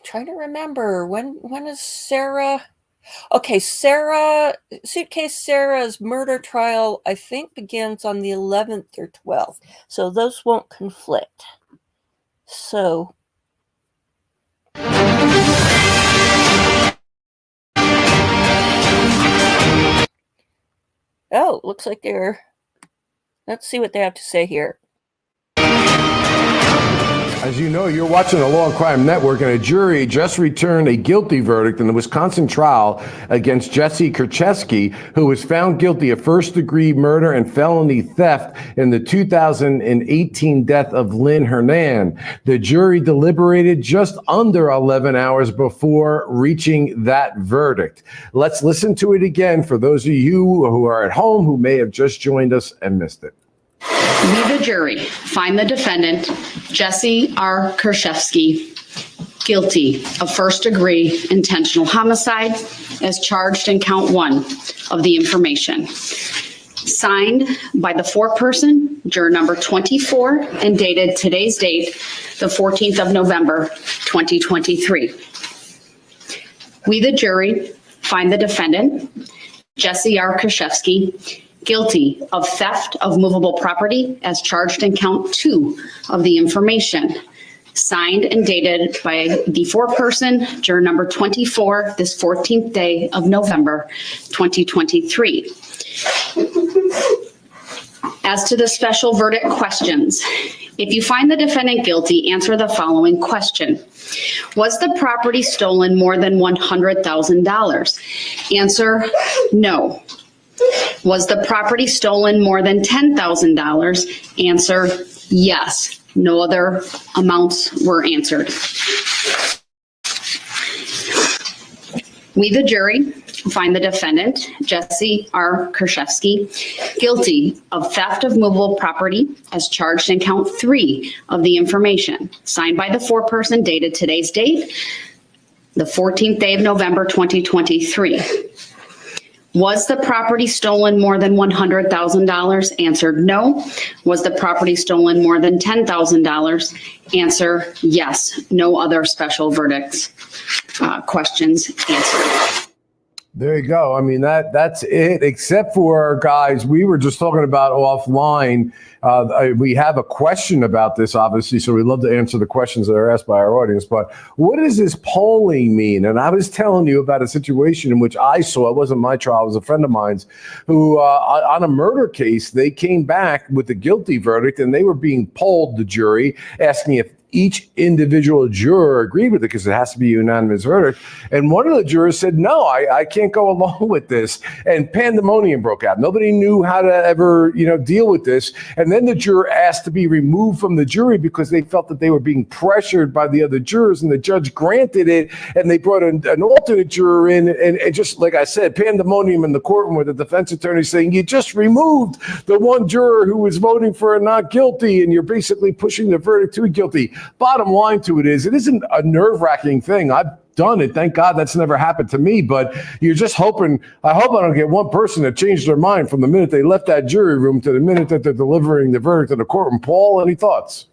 trying to remember, when is Sarah? Okay, Suitcase Sarah's murder trial, I think, begins on the 11th or 12th. So those won't conflict. So, oh, looks like let's see what they have to say here. As you know, you're watching the Law and Crime Network, and a jury just returned a guilty verdict in the Wisconsin trial against Jessy Kurczewski, who was found guilty of first-degree murder and felony theft in the 2018 death of Lynn Hernan. The jury deliberated just under 11 hours before reaching that verdict. Let's listen to it again for those of you who are at home who may have just joined us and missed it. We, the jury, find the defendant, Jessy R. Kurczewski, guilty of first-degree intentional homicide as charged in count 1 of the information. Signed by the foreperson, juror number 24, and dated today's date, the 14th of November, 2023. We, the jury, find the defendant, Jessy R. Kurczewski, guilty of theft of movable property as charged in count 2 of the information. Signed and dated by the foreperson, juror number 24, this 14th day of November, 2023. As to the special verdict questions, if you find the defendant guilty, answer the following question. Was the property stolen more than $100,000? Answer, no. Was the property stolen more than $10,000? Answer, yes. No other amounts were answered. We, the jury, find the defendant, Jessy R. Kurczewski, guilty of theft of movable property as charged in count 3 of the information. Signed by the foreperson, dated today's date, the 14th day of November, 2023. Was the property stolen more than $100,000? Answered, no. Was the property stolen more than $10,000? Answer, yes. No other special verdicts questions answered. There you go. I mean, that's it, except for, guys, we were just talking about offline. We have a question about this, obviously, so we'd love to answer the questions that are asked by our audience. But what does this polling mean? And I was telling you about a situation in which I saw, it wasn't my trial, it was a friend of mine's, who on a murder case, they came back with a guilty verdict, and they were being polled, the jury, asking if each individual juror agreed with it because it has to be a unanimous verdict. And one of the jurors said, no, I can't go along with this. And pandemonium broke out. Nobody knew how to ever, deal with this. And then the juror asked to be removed from the jury because they felt that they were being pressured by the other jurors, and the judge granted it. And they brought an alternate juror in. And just like I said, pandemonium in the courtroom with the defense attorney saying, you just removed the one juror who was voting for a not guilty, and you're basically pushing the verdict to guilty. Bottom line to it isn't a nerve-wracking thing. I've done it. Thank God that's never happened to me. But you're just hoping, I hope I don't get one person that changed their mind from the minute they left that jury room to the minute that they're delivering the verdict in the courtroom. Paul, any thoughts?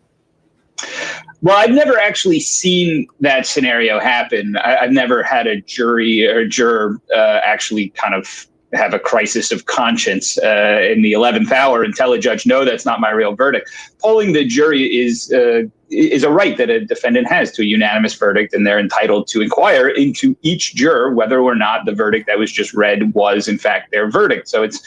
Well, I've never actually seen that scenario happen. I've never had a jury or juror actually kind of have a crisis of conscience in the 11th hour and tell a judge, no, that's not my real verdict. Polling the jury is a right that a defendant has to a unanimous verdict, and they're entitled to inquire into each juror whether or not the verdict that was just read was in fact their verdict. So it's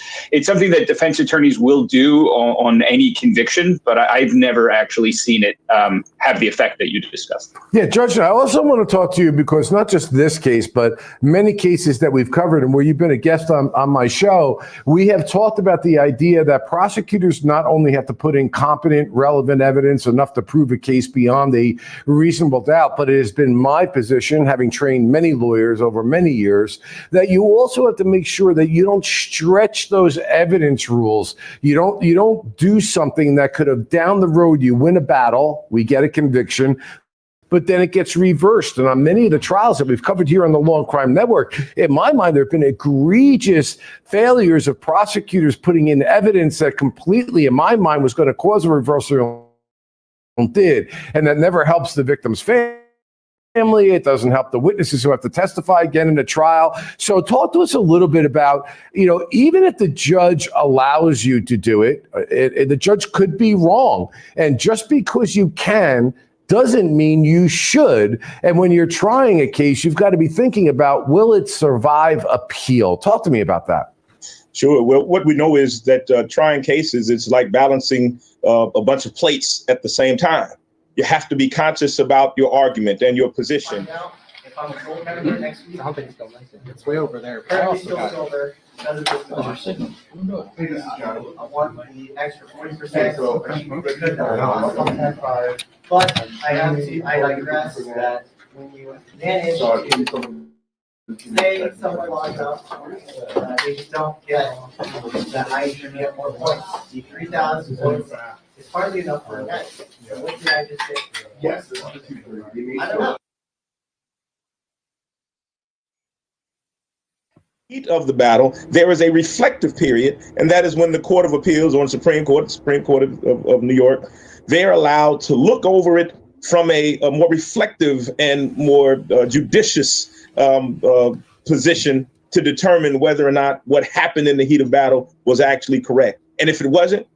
something that defense attorneys will do on any conviction, but I've never actually seen it have the effect that you discussed. Yeah, Judge, I also want to talk to you because not just this case, but many cases that we've covered and where you've been a guest on my show, we have talked about the idea that prosecutors not only have to put in competent, relevant evidence enough to prove a case beyond a reasonable doubt, but it has been my position, having trained many lawyers over many years, that you also have to make sure that you don't stretch those evidence rules. You don't do something that could have down the road, you win a battle, we get a conviction, but then it gets reversed. And on many of the trials that we've covered here on the Law and Crime Network, in my mind, there have been egregious failures of prosecutors putting in evidence that completely, in my mind, was going to cause a reversal did. And that never helps the victim's family. It doesn't help the witnesses who have to testify again in the trial. So talk to us a little bit about, even if the judge allows you to do it, the judge could be wrong. And just because you can doesn't mean you should. And when you're trying a case, you've got to be thinking about, will it survive appeal? Talk to me about that. Sure. Well, what we know is that trying cases, it's like balancing a bunch of plates at the same time. You have to be conscious about your argument and your position. If I'm a full member next week, it's way over there. Apparently still over. I want the extra 40%. But I digress that when you manage say someone logs up, they just don't get that I should get more points. The 3,000 points is hardly enough for a night. So what did I just say? Yes. I don't know. heat of the battle, there is a reflective period, and that is when the Court of Appeals or the Supreme Court of New York, they're allowed to look over it from a more reflective and more judicious position to determine whether or not what happened in the heat of battle was actually correct. And if it wasn't,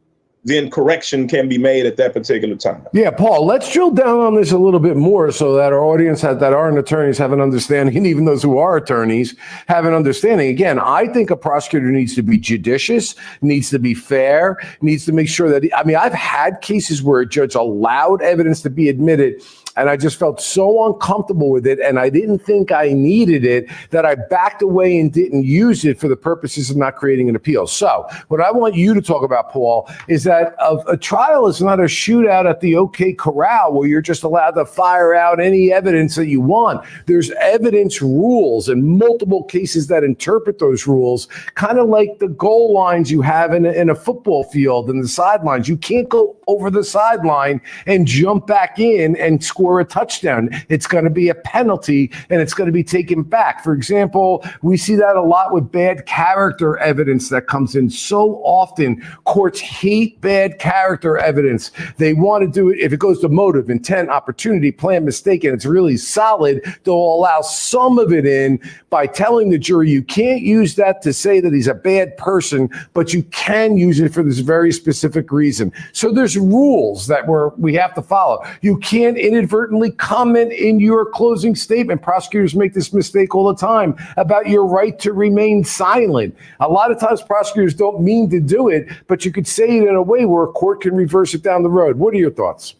then correction can be made at that particular time. Yeah, Paul, let's drill down on this a little bit more so that our audience that aren't attorneys have an understanding, and even those who are attorneys have an understanding. Again, I think a prosecutor needs to be judicious, needs to be fair, needs to make sure that, I've had cases where a judge allowed evidence to be admitted, and I just felt so uncomfortable with it, and I didn't think I needed it, that I backed away and didn't use it for the purposes of not creating an appeal. So what I want you to talk about, Paul, is that a trial is not a shootout at the OK Corral where you're just allowed to fire out any evidence that you want. There's evidence rules and multiple cases that interpret those rules, kind of like the goal lines you have in a football field and the sidelines. You can't go over the sideline and jump back in and score a touchdown. It's going to be a penalty and it's going to be taken back. For example, we see that a lot with bad character evidence that comes in so often. Courts hate bad character evidence. They want to do it if it goes to motive, intent, opportunity, plan, mistake, and it's really solid. They'll allow some of it in by telling the jury you can't use that to say that he's a bad person, but you can use it for this very specific reason. So there's rules that we have to follow. You can't inadvertently comment in your closing statement. Prosecutors make this mistake all the time about your right to remain silent. A lot of times prosecutors don't mean to do it, but you could say it in a way where a court can reverse it down the road. What are your thoughts?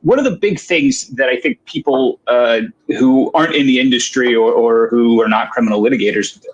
One of the big things that I think people who aren't in the industry or who are not criminal litigators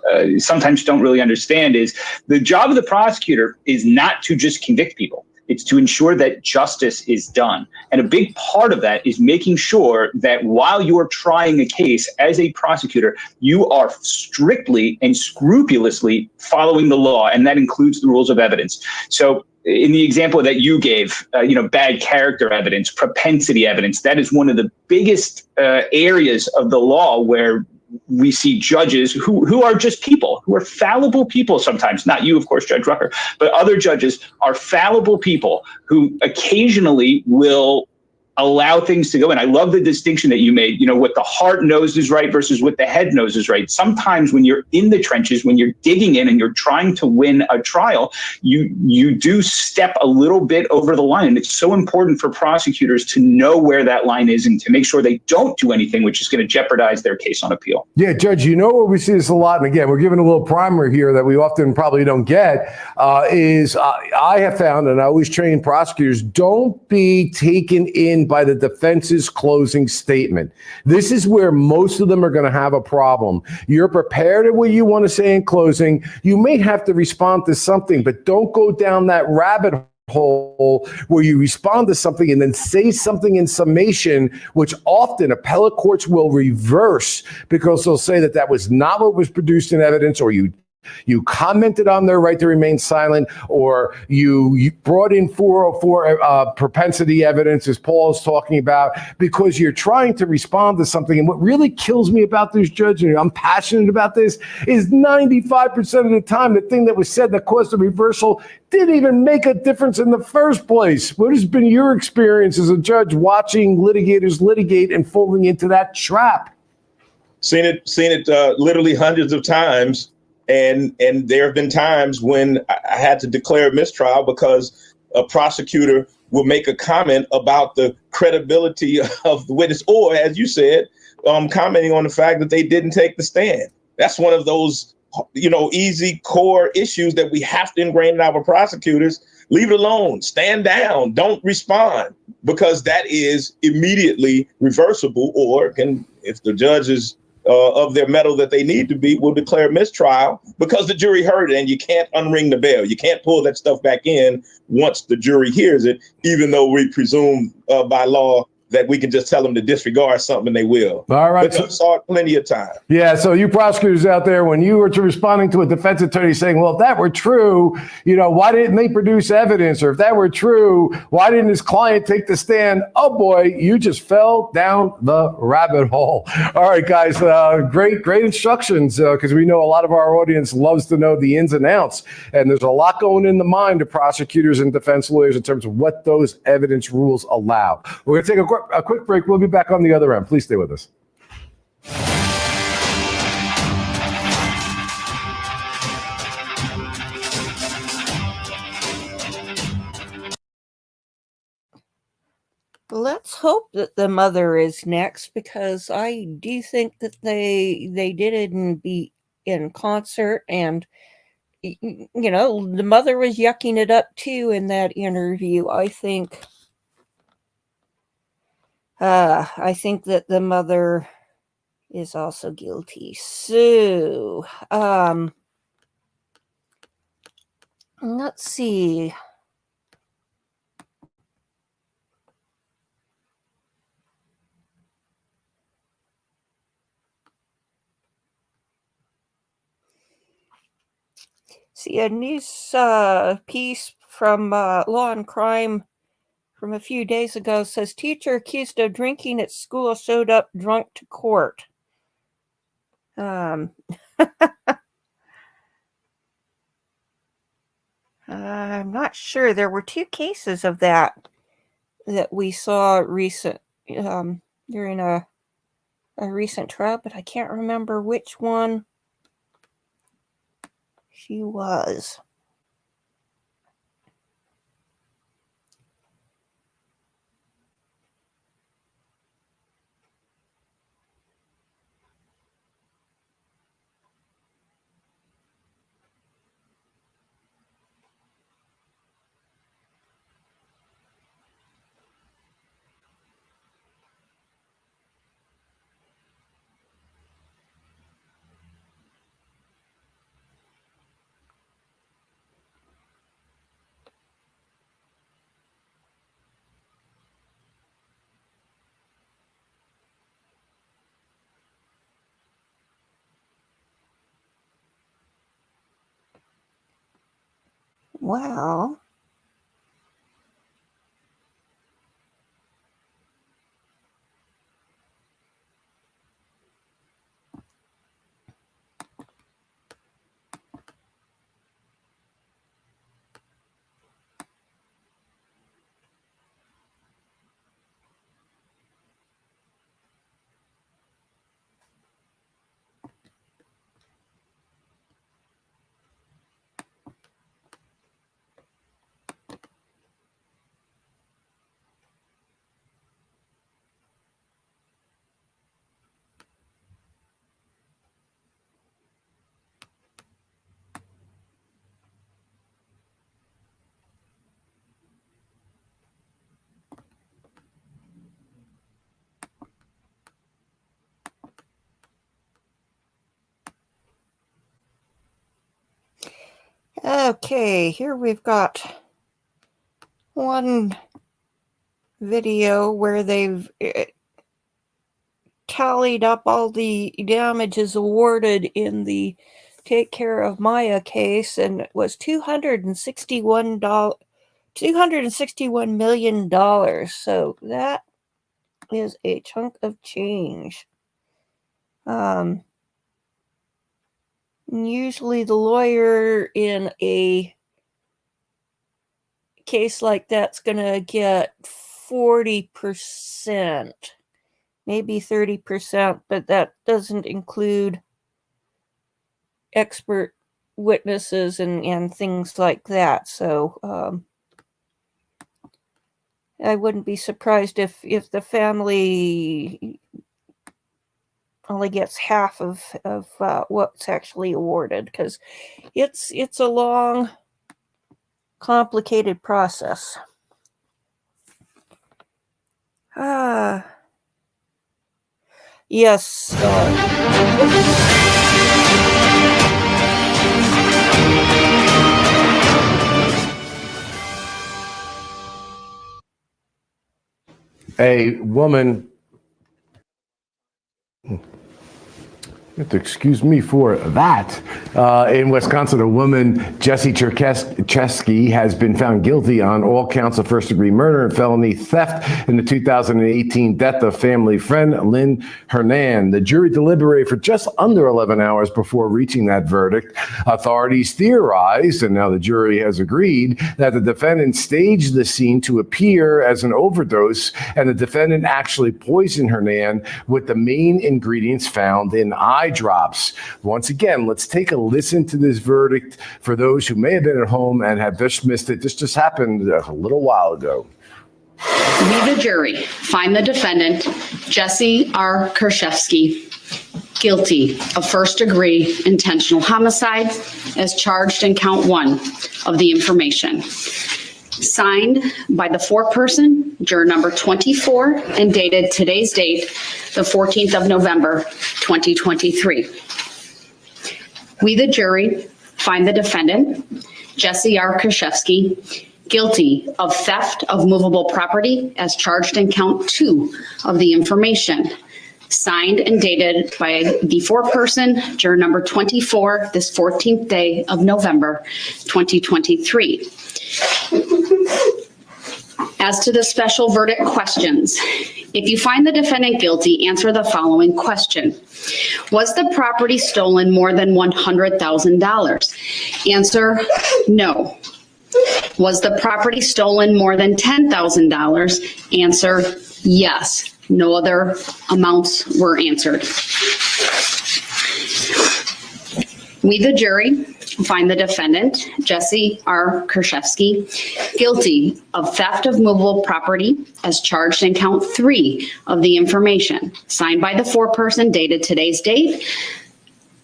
sometimes don't really understand is the job of the prosecutor is not to just convict people. It's to ensure that justice is done. And a big part of that is making sure that while you're trying a case as a prosecutor, you are strictly and scrupulously following the law, and that includes the rules of evidence. So in the example that you gave, bad character evidence, propensity evidence, that is one of the biggest areas of the law where we see judges who are just people, who are fallible people sometimes. Not you, of course, Judge Rucker, but other judges are fallible people who occasionally will allow things to go in. I love the distinction that you made, what the heart knows is right versus what the head knows is right. Sometimes when you're in the trenches, when you're digging in and you're trying to win a trial, you do step a little bit over the line. And it's so important for prosecutors to know where that line is and to make sure they don't do anything which is going to jeopardize their case on appeal. Yeah, Judge, where we see this a lot, and again, we're giving a little primer here that we often probably don't get, is I have found, and I always train prosecutors, don't be taken in by the defense's closing statement. This is where most of them are going to have a problem. You're prepared at what you want to say in closing. You may have to respond to something, but don't go down that rabbit hole where you respond to something and then say something in summation, which often appellate courts will reverse because they'll say that was not what was produced in evidence, or you commented on their right to remain silent, or you brought in 404 propensity evidence, as Paul is talking about, because you're trying to respond to something. And what really kills me about this, Judge, and I'm passionate about this, is 95% of the time, the thing that was said that caused the reversal didn't even make a difference in the first place. What has been your experience as a judge watching litigators litigate and falling into that trap? Seen it literally hundreds of times. And there have been times when I had to declare a mistrial because a prosecutor will make a comment about the credibility of the witness, or, as you said, commenting on the fact that they didn't take the stand. That's one of those, easy core issues that we have to ingrain in our prosecutors. Leave it alone. Stand down. Don't respond, because that is immediately reversible, or if the judge is of their mettle that they need to be, will declare mistrial because the jury heard it, and you can't unring the bell. You can't pull that stuff back in once the jury hears it, even though we presume by law that we can just tell them to disregard something and they will. All right. But saw it plenty of time. Yeah. So you prosecutors out there, when you were responding to a defense attorney saying, well, if that were true, why didn't they produce evidence? Or if that were true, why didn't his client take the stand? Oh boy, you just fell down the rabbit hole. All right, guys, great instructions, because we know a lot of our audience loves to know the ins and outs. And there's a lot going in the mind of prosecutors and defense lawyers in terms of what those evidence rules allow. We're going to take a quick break. We'll be back on the other end. Please stay with us. Let's hope that the mother is next, because I do think that they did it be in concert, and the mother was yucking it up too in that interview. I think that the mother is also guilty. So, let's see. See, a news piece from Law and Crime from a few days ago says teacher accused of drinking at school showed up drunk to court. I'm not sure. There were 2 cases of that we saw during a recent trial, but I can't remember which one she was. Wow. Okay, here we've got one video where they've tallied up all the damages awarded in the Take Care of Maya case, and it was $261 million. So that is a chunk of change. Usually the lawyer in a case like that's going to get 40%, maybe 30%, but that doesn't include expert witnesses and things like that. So I wouldn't be surprised if the family only gets half of what's actually awarded, because it's a long, complicated process. Yes. a woman. You have to excuse me for that. In Wisconsin, a woman, Jessy Kurczewski, has been found guilty on all counts of first-degree murder and felony theft in the 2018 death of family friend Lynn Hernan. The jury deliberated for just under 11 hours before reaching that verdict. Authorities theorized, and now the jury has agreed, that the defendant staged the scene to appear as an overdose, and the defendant actually poisoned Hernan with the main ingredients found in Eyedrops. Once again, let's take a listen to this verdict for those who may have been at home and have just missed it. This just happened a little while ago. We, the jury, find the defendant, Jessy R. Kurczewski, guilty of first-degree intentional homicide as charged in count 1 of the information. Signed by the foreperson, juror number 24, and dated today's date, the 14th of November, 2023. We, the jury, find the defendant, Jessy R. Kurczewski, guilty of theft of movable property as charged in count 2 of the information. Signed and dated by the foreperson, juror number 24, this 14th day of November, 2023. As to the special verdict questions, if you find the defendant guilty, answer the following question. Was the property stolen more than $100,000? Answer, no. Was the property stolen more than $10,000? Answer, yes. No other amounts were answered. We, the jury, find the defendant, Jessy R. Kurczewski, guilty of theft of movable property as charged in count 3 of the information. Signed by the foreperson, dated today's date,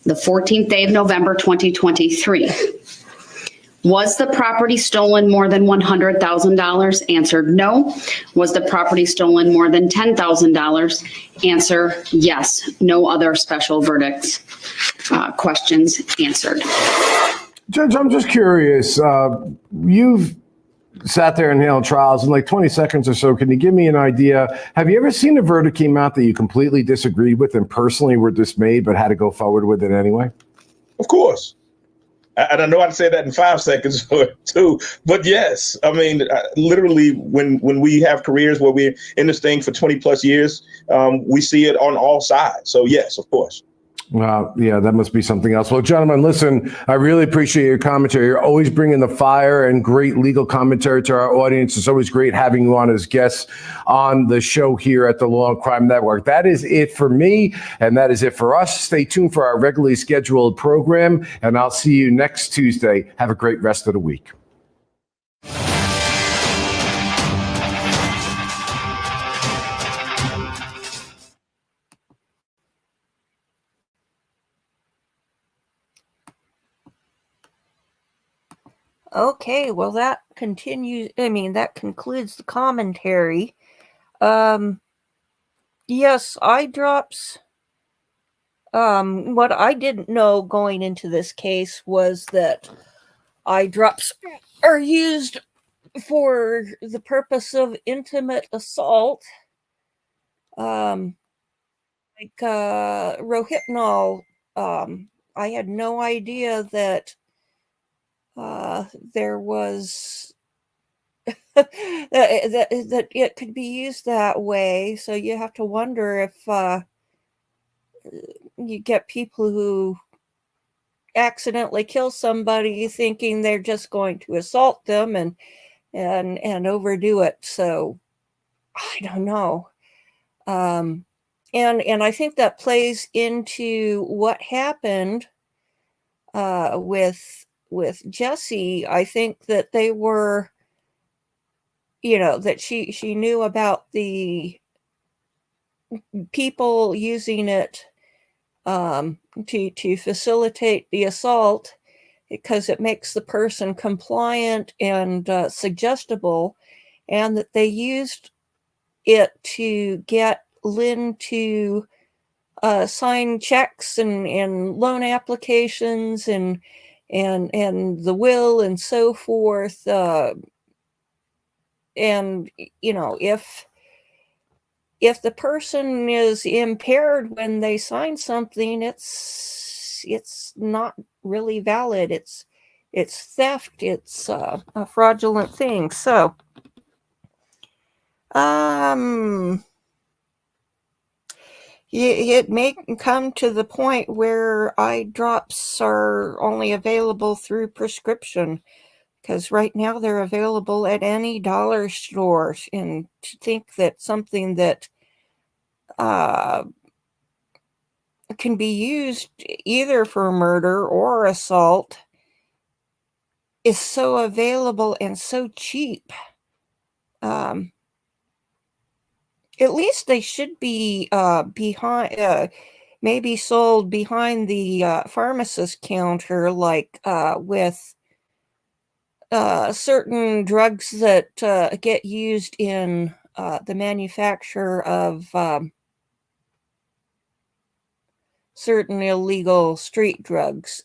the 14th day of November, 2023. Was the property stolen more than $100,000? Answered, no. Was the property stolen more than $10,000? Answer, yes. No other special verdicts questions answered. Judge, I'm just curious. You've sat there and held trials in like 20 seconds or so. Can you give me an idea? Have you ever seen a verdict came out that you completely disagreed with and personally were dismayed but had to go forward with it anyway? Of course. And I know I'd say that in 5 seconds or 2, but yes, I mean, literally when we have careers where we're in this thing for 20 plus years, we see it on all sides. So yes, of course. Yeah, that must be something else. Well, gentlemen, listen, I really appreciate your commentary. You're always bringing the fire and great legal commentary to our audience. It's always great having you on as guests on the show here at the Law and Crime Network. That is it for me, and that is it for us. Stay tuned for our regularly scheduled program, and I'll see you next Tuesday. Have a great rest of the week. Okay, well that concludes the commentary. Yes, Eyedrops. What I didn't know going into this case was that Eyedrops are used for the purpose of intimate assault. Like Rohypnol. I had no idea that there was that it could be used that way. So you have to wonder if you get people who accidentally kill somebody thinking they're just going to assault them and overdo it. So I don't know. And I think that plays into what happened with Jessy. I think that they were, that she knew about the people using it to facilitate the assault because it makes the person compliant and suggestible, and that they used it to get Lynn to sign checks and loan applications and the will and so forth. And, if if the person is impaired when they sign something, it's not really valid. It's theft. It's a fraudulent thing. So, it may come to the point where eye drops are only available through prescription, because right now they're available at any dollar store. And to think that something that can be used either for murder or assault is so available and so cheap. At least they should be behind, maybe sold behind the pharmacist counter, like with certain drugs that get used in the manufacture of certain illegal street drugs.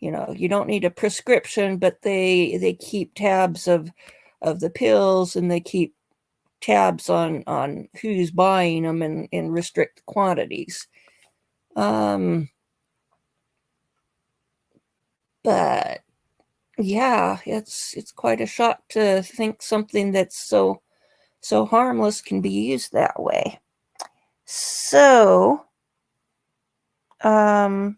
You don't need a prescription, but they keep tabs of the pills, and they keep tabs on who's buying them and restrict quantities. But yeah, it's quite a shock to think something that's so harmless can be used that way. So, and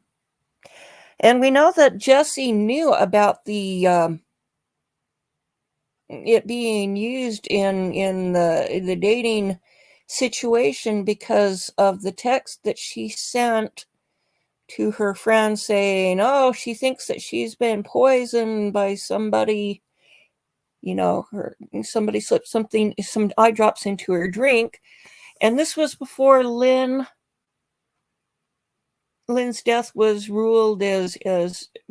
we know that Jessy knew about the it being used in the dating situation because of the text that she sent to her friend saying, oh, she thinks that she's been poisoned by somebody. Somebody slipped some eye drops into her drink. And this was before Lynn's death was ruled as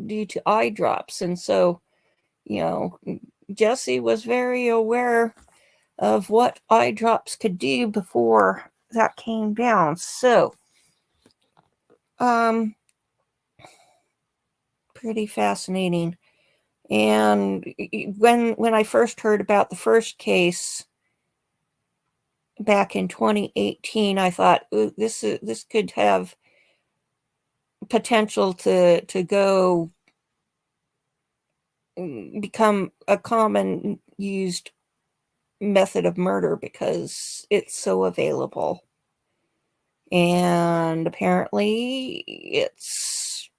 due to eye drops. And so, Jessy was very aware of what eye drops could do before that came down. So, pretty fascinating. And when I first heard about the first case back in 2018, I thought, ooh, this could have potential to go become a common used method of murder because it's so available. And apparently it's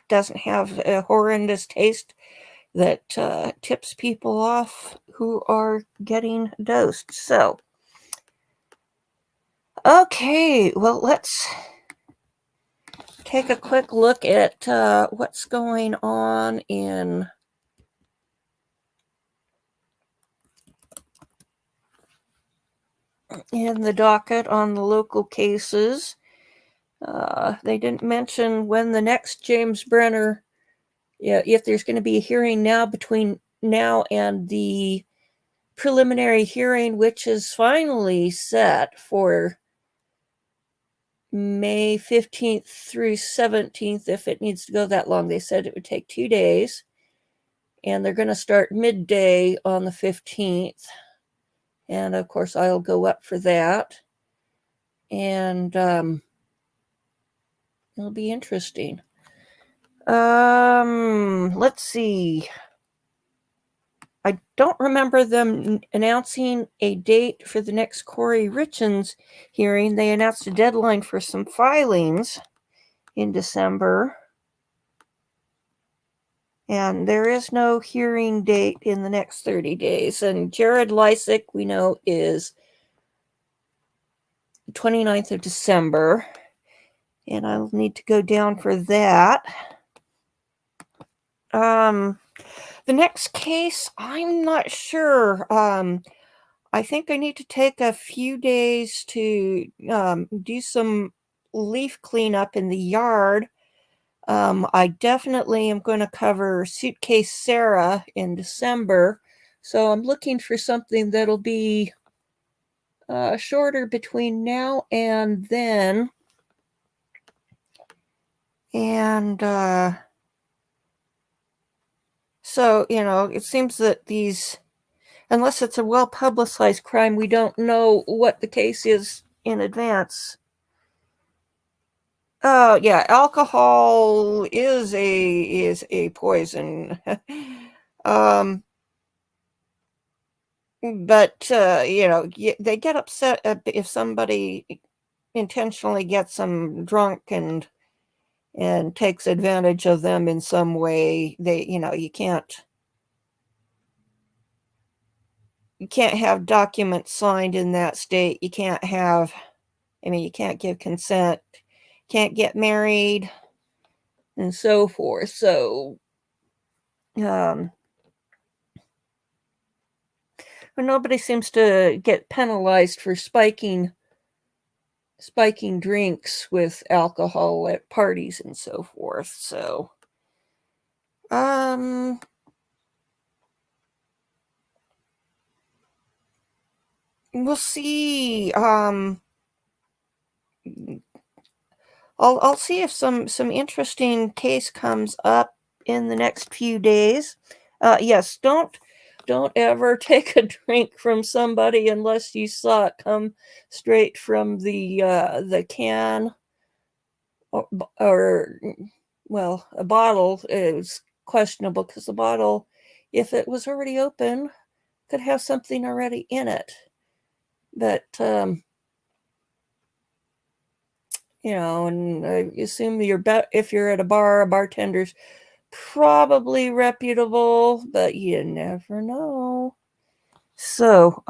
doesn't have a horrendous taste that tips people off who are getting dosed. So, okay, well, let's take a quick look at what's going on in the docket on the local cases. They didn't mention when the next James Brenner, if there's going to be a hearing now between now and the preliminary hearing, which is finally set for May 15th through 17th, if it needs to go that long. They said it would take 2 days, and they're going to start midday on the 15th. And of course, I'll go up for that. And it'll be interesting. Let's see. I don't remember them announcing a date for the next Corey Richens hearing. They announced a deadline for some filings in December. And there is no hearing date in the next 30 days. And Jared Lysick, we know, is the 29th of December. And I'll need to go down for that. The next case, I'm not sure. I think I need to take a few days to do some leaf cleanup in the yard. I definitely am going to cover Suitcase Sarah in December. So I'm looking for something that'll be shorter between now and then. And so, it seems that these unless it's a well-publicized crime, we don't know what the case is in advance. Oh yeah, alcohol is a poison. But they get upset if somebody intentionally gets them drunk and takes advantage of them in some way. You can't have documents signed in that state. You can't give consent, can't get married, and so forth. So, but nobody seems to get penalized for spiking drinks with alcohol at parties and so forth. So, we'll see. I'll see if some interesting case comes up in the next few days. Yes, don't ever take a drink from somebody unless you saw it come straight from the can, or well, a bottle is questionable because the bottle, if it was already open, could have something already in it. But and I assume if you're at a bar, a bartender's probably reputable, but you never know. So,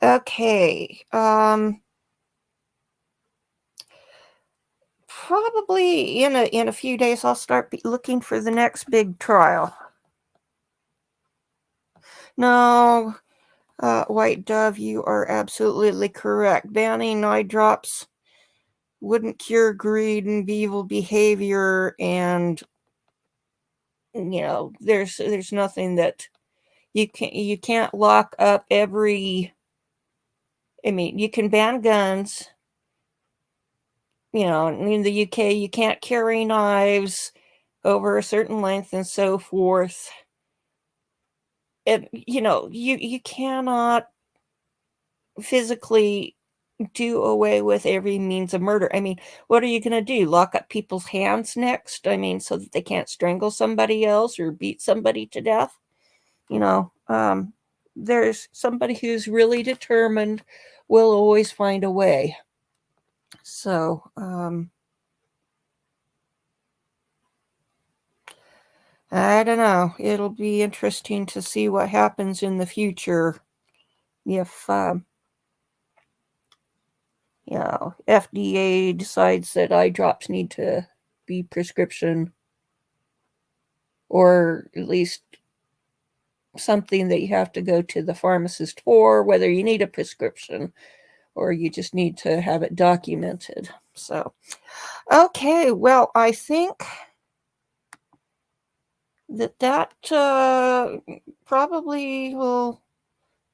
okay. Probably in a few days, I'll start looking for the next big trial. No, White Dove, you are absolutely correct. Banning eyedrops wouldn't cure greed and evil behavior, and there's nothing that you can't lock up every. You can ban guns. In the UK, you can't carry knives over a certain length and so forth. And you cannot physically do away with every means of murder. What are you going to do? Lock up people's hands next? So that they can't strangle somebody else or beat somebody to death? There's somebody who's really determined will always find a way. So, I don't know. It'll be interesting to see what happens in the future if, FDA decides that eye drops need to be prescription, or at least something that you have to go to the pharmacist for, whether you need a prescription or you just need to have it documented. So, okay, well, I think that probably will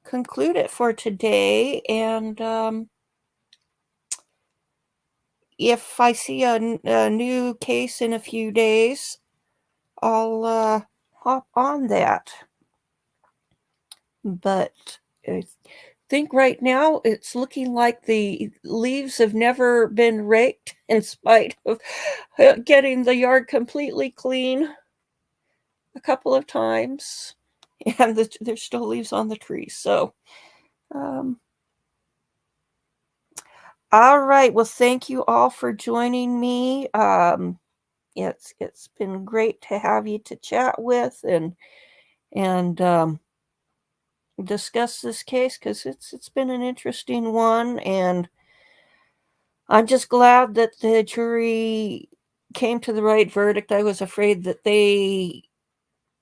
conclude it for today. And if I see a new case in a few days, I'll hop on that. But I think right now it's looking like the leaves have never been raked, in spite of getting the yard completely clean a couple of times, and there's still leaves on the trees. So, all right. Well, thank you all for joining me. It's been great to have you to chat with and discuss this case, because it's been an interesting one, and I'm just glad that the jury came to the right verdict. I was afraid that they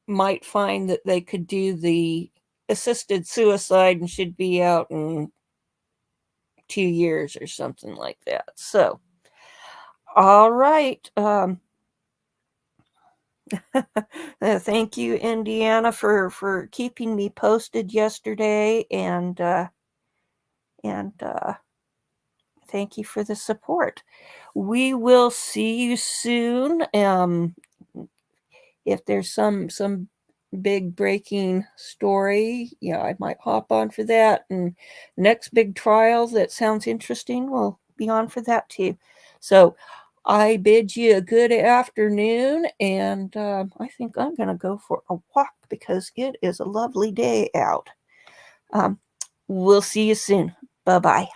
might find that they could do the assisted suicide and should be out in 2 years or something like that. So, all right. Thank you, Indiana, for keeping me posted yesterday, and thank you for the support. We will see you soon. If there's some big breaking story, yeah, I might hop on for that. And next big trial that sounds interesting, we'll be on for that too. So I bid you a good afternoon, and I think I'm going to go for a walk because it is a lovely day out. We'll see you soon. Bye-bye.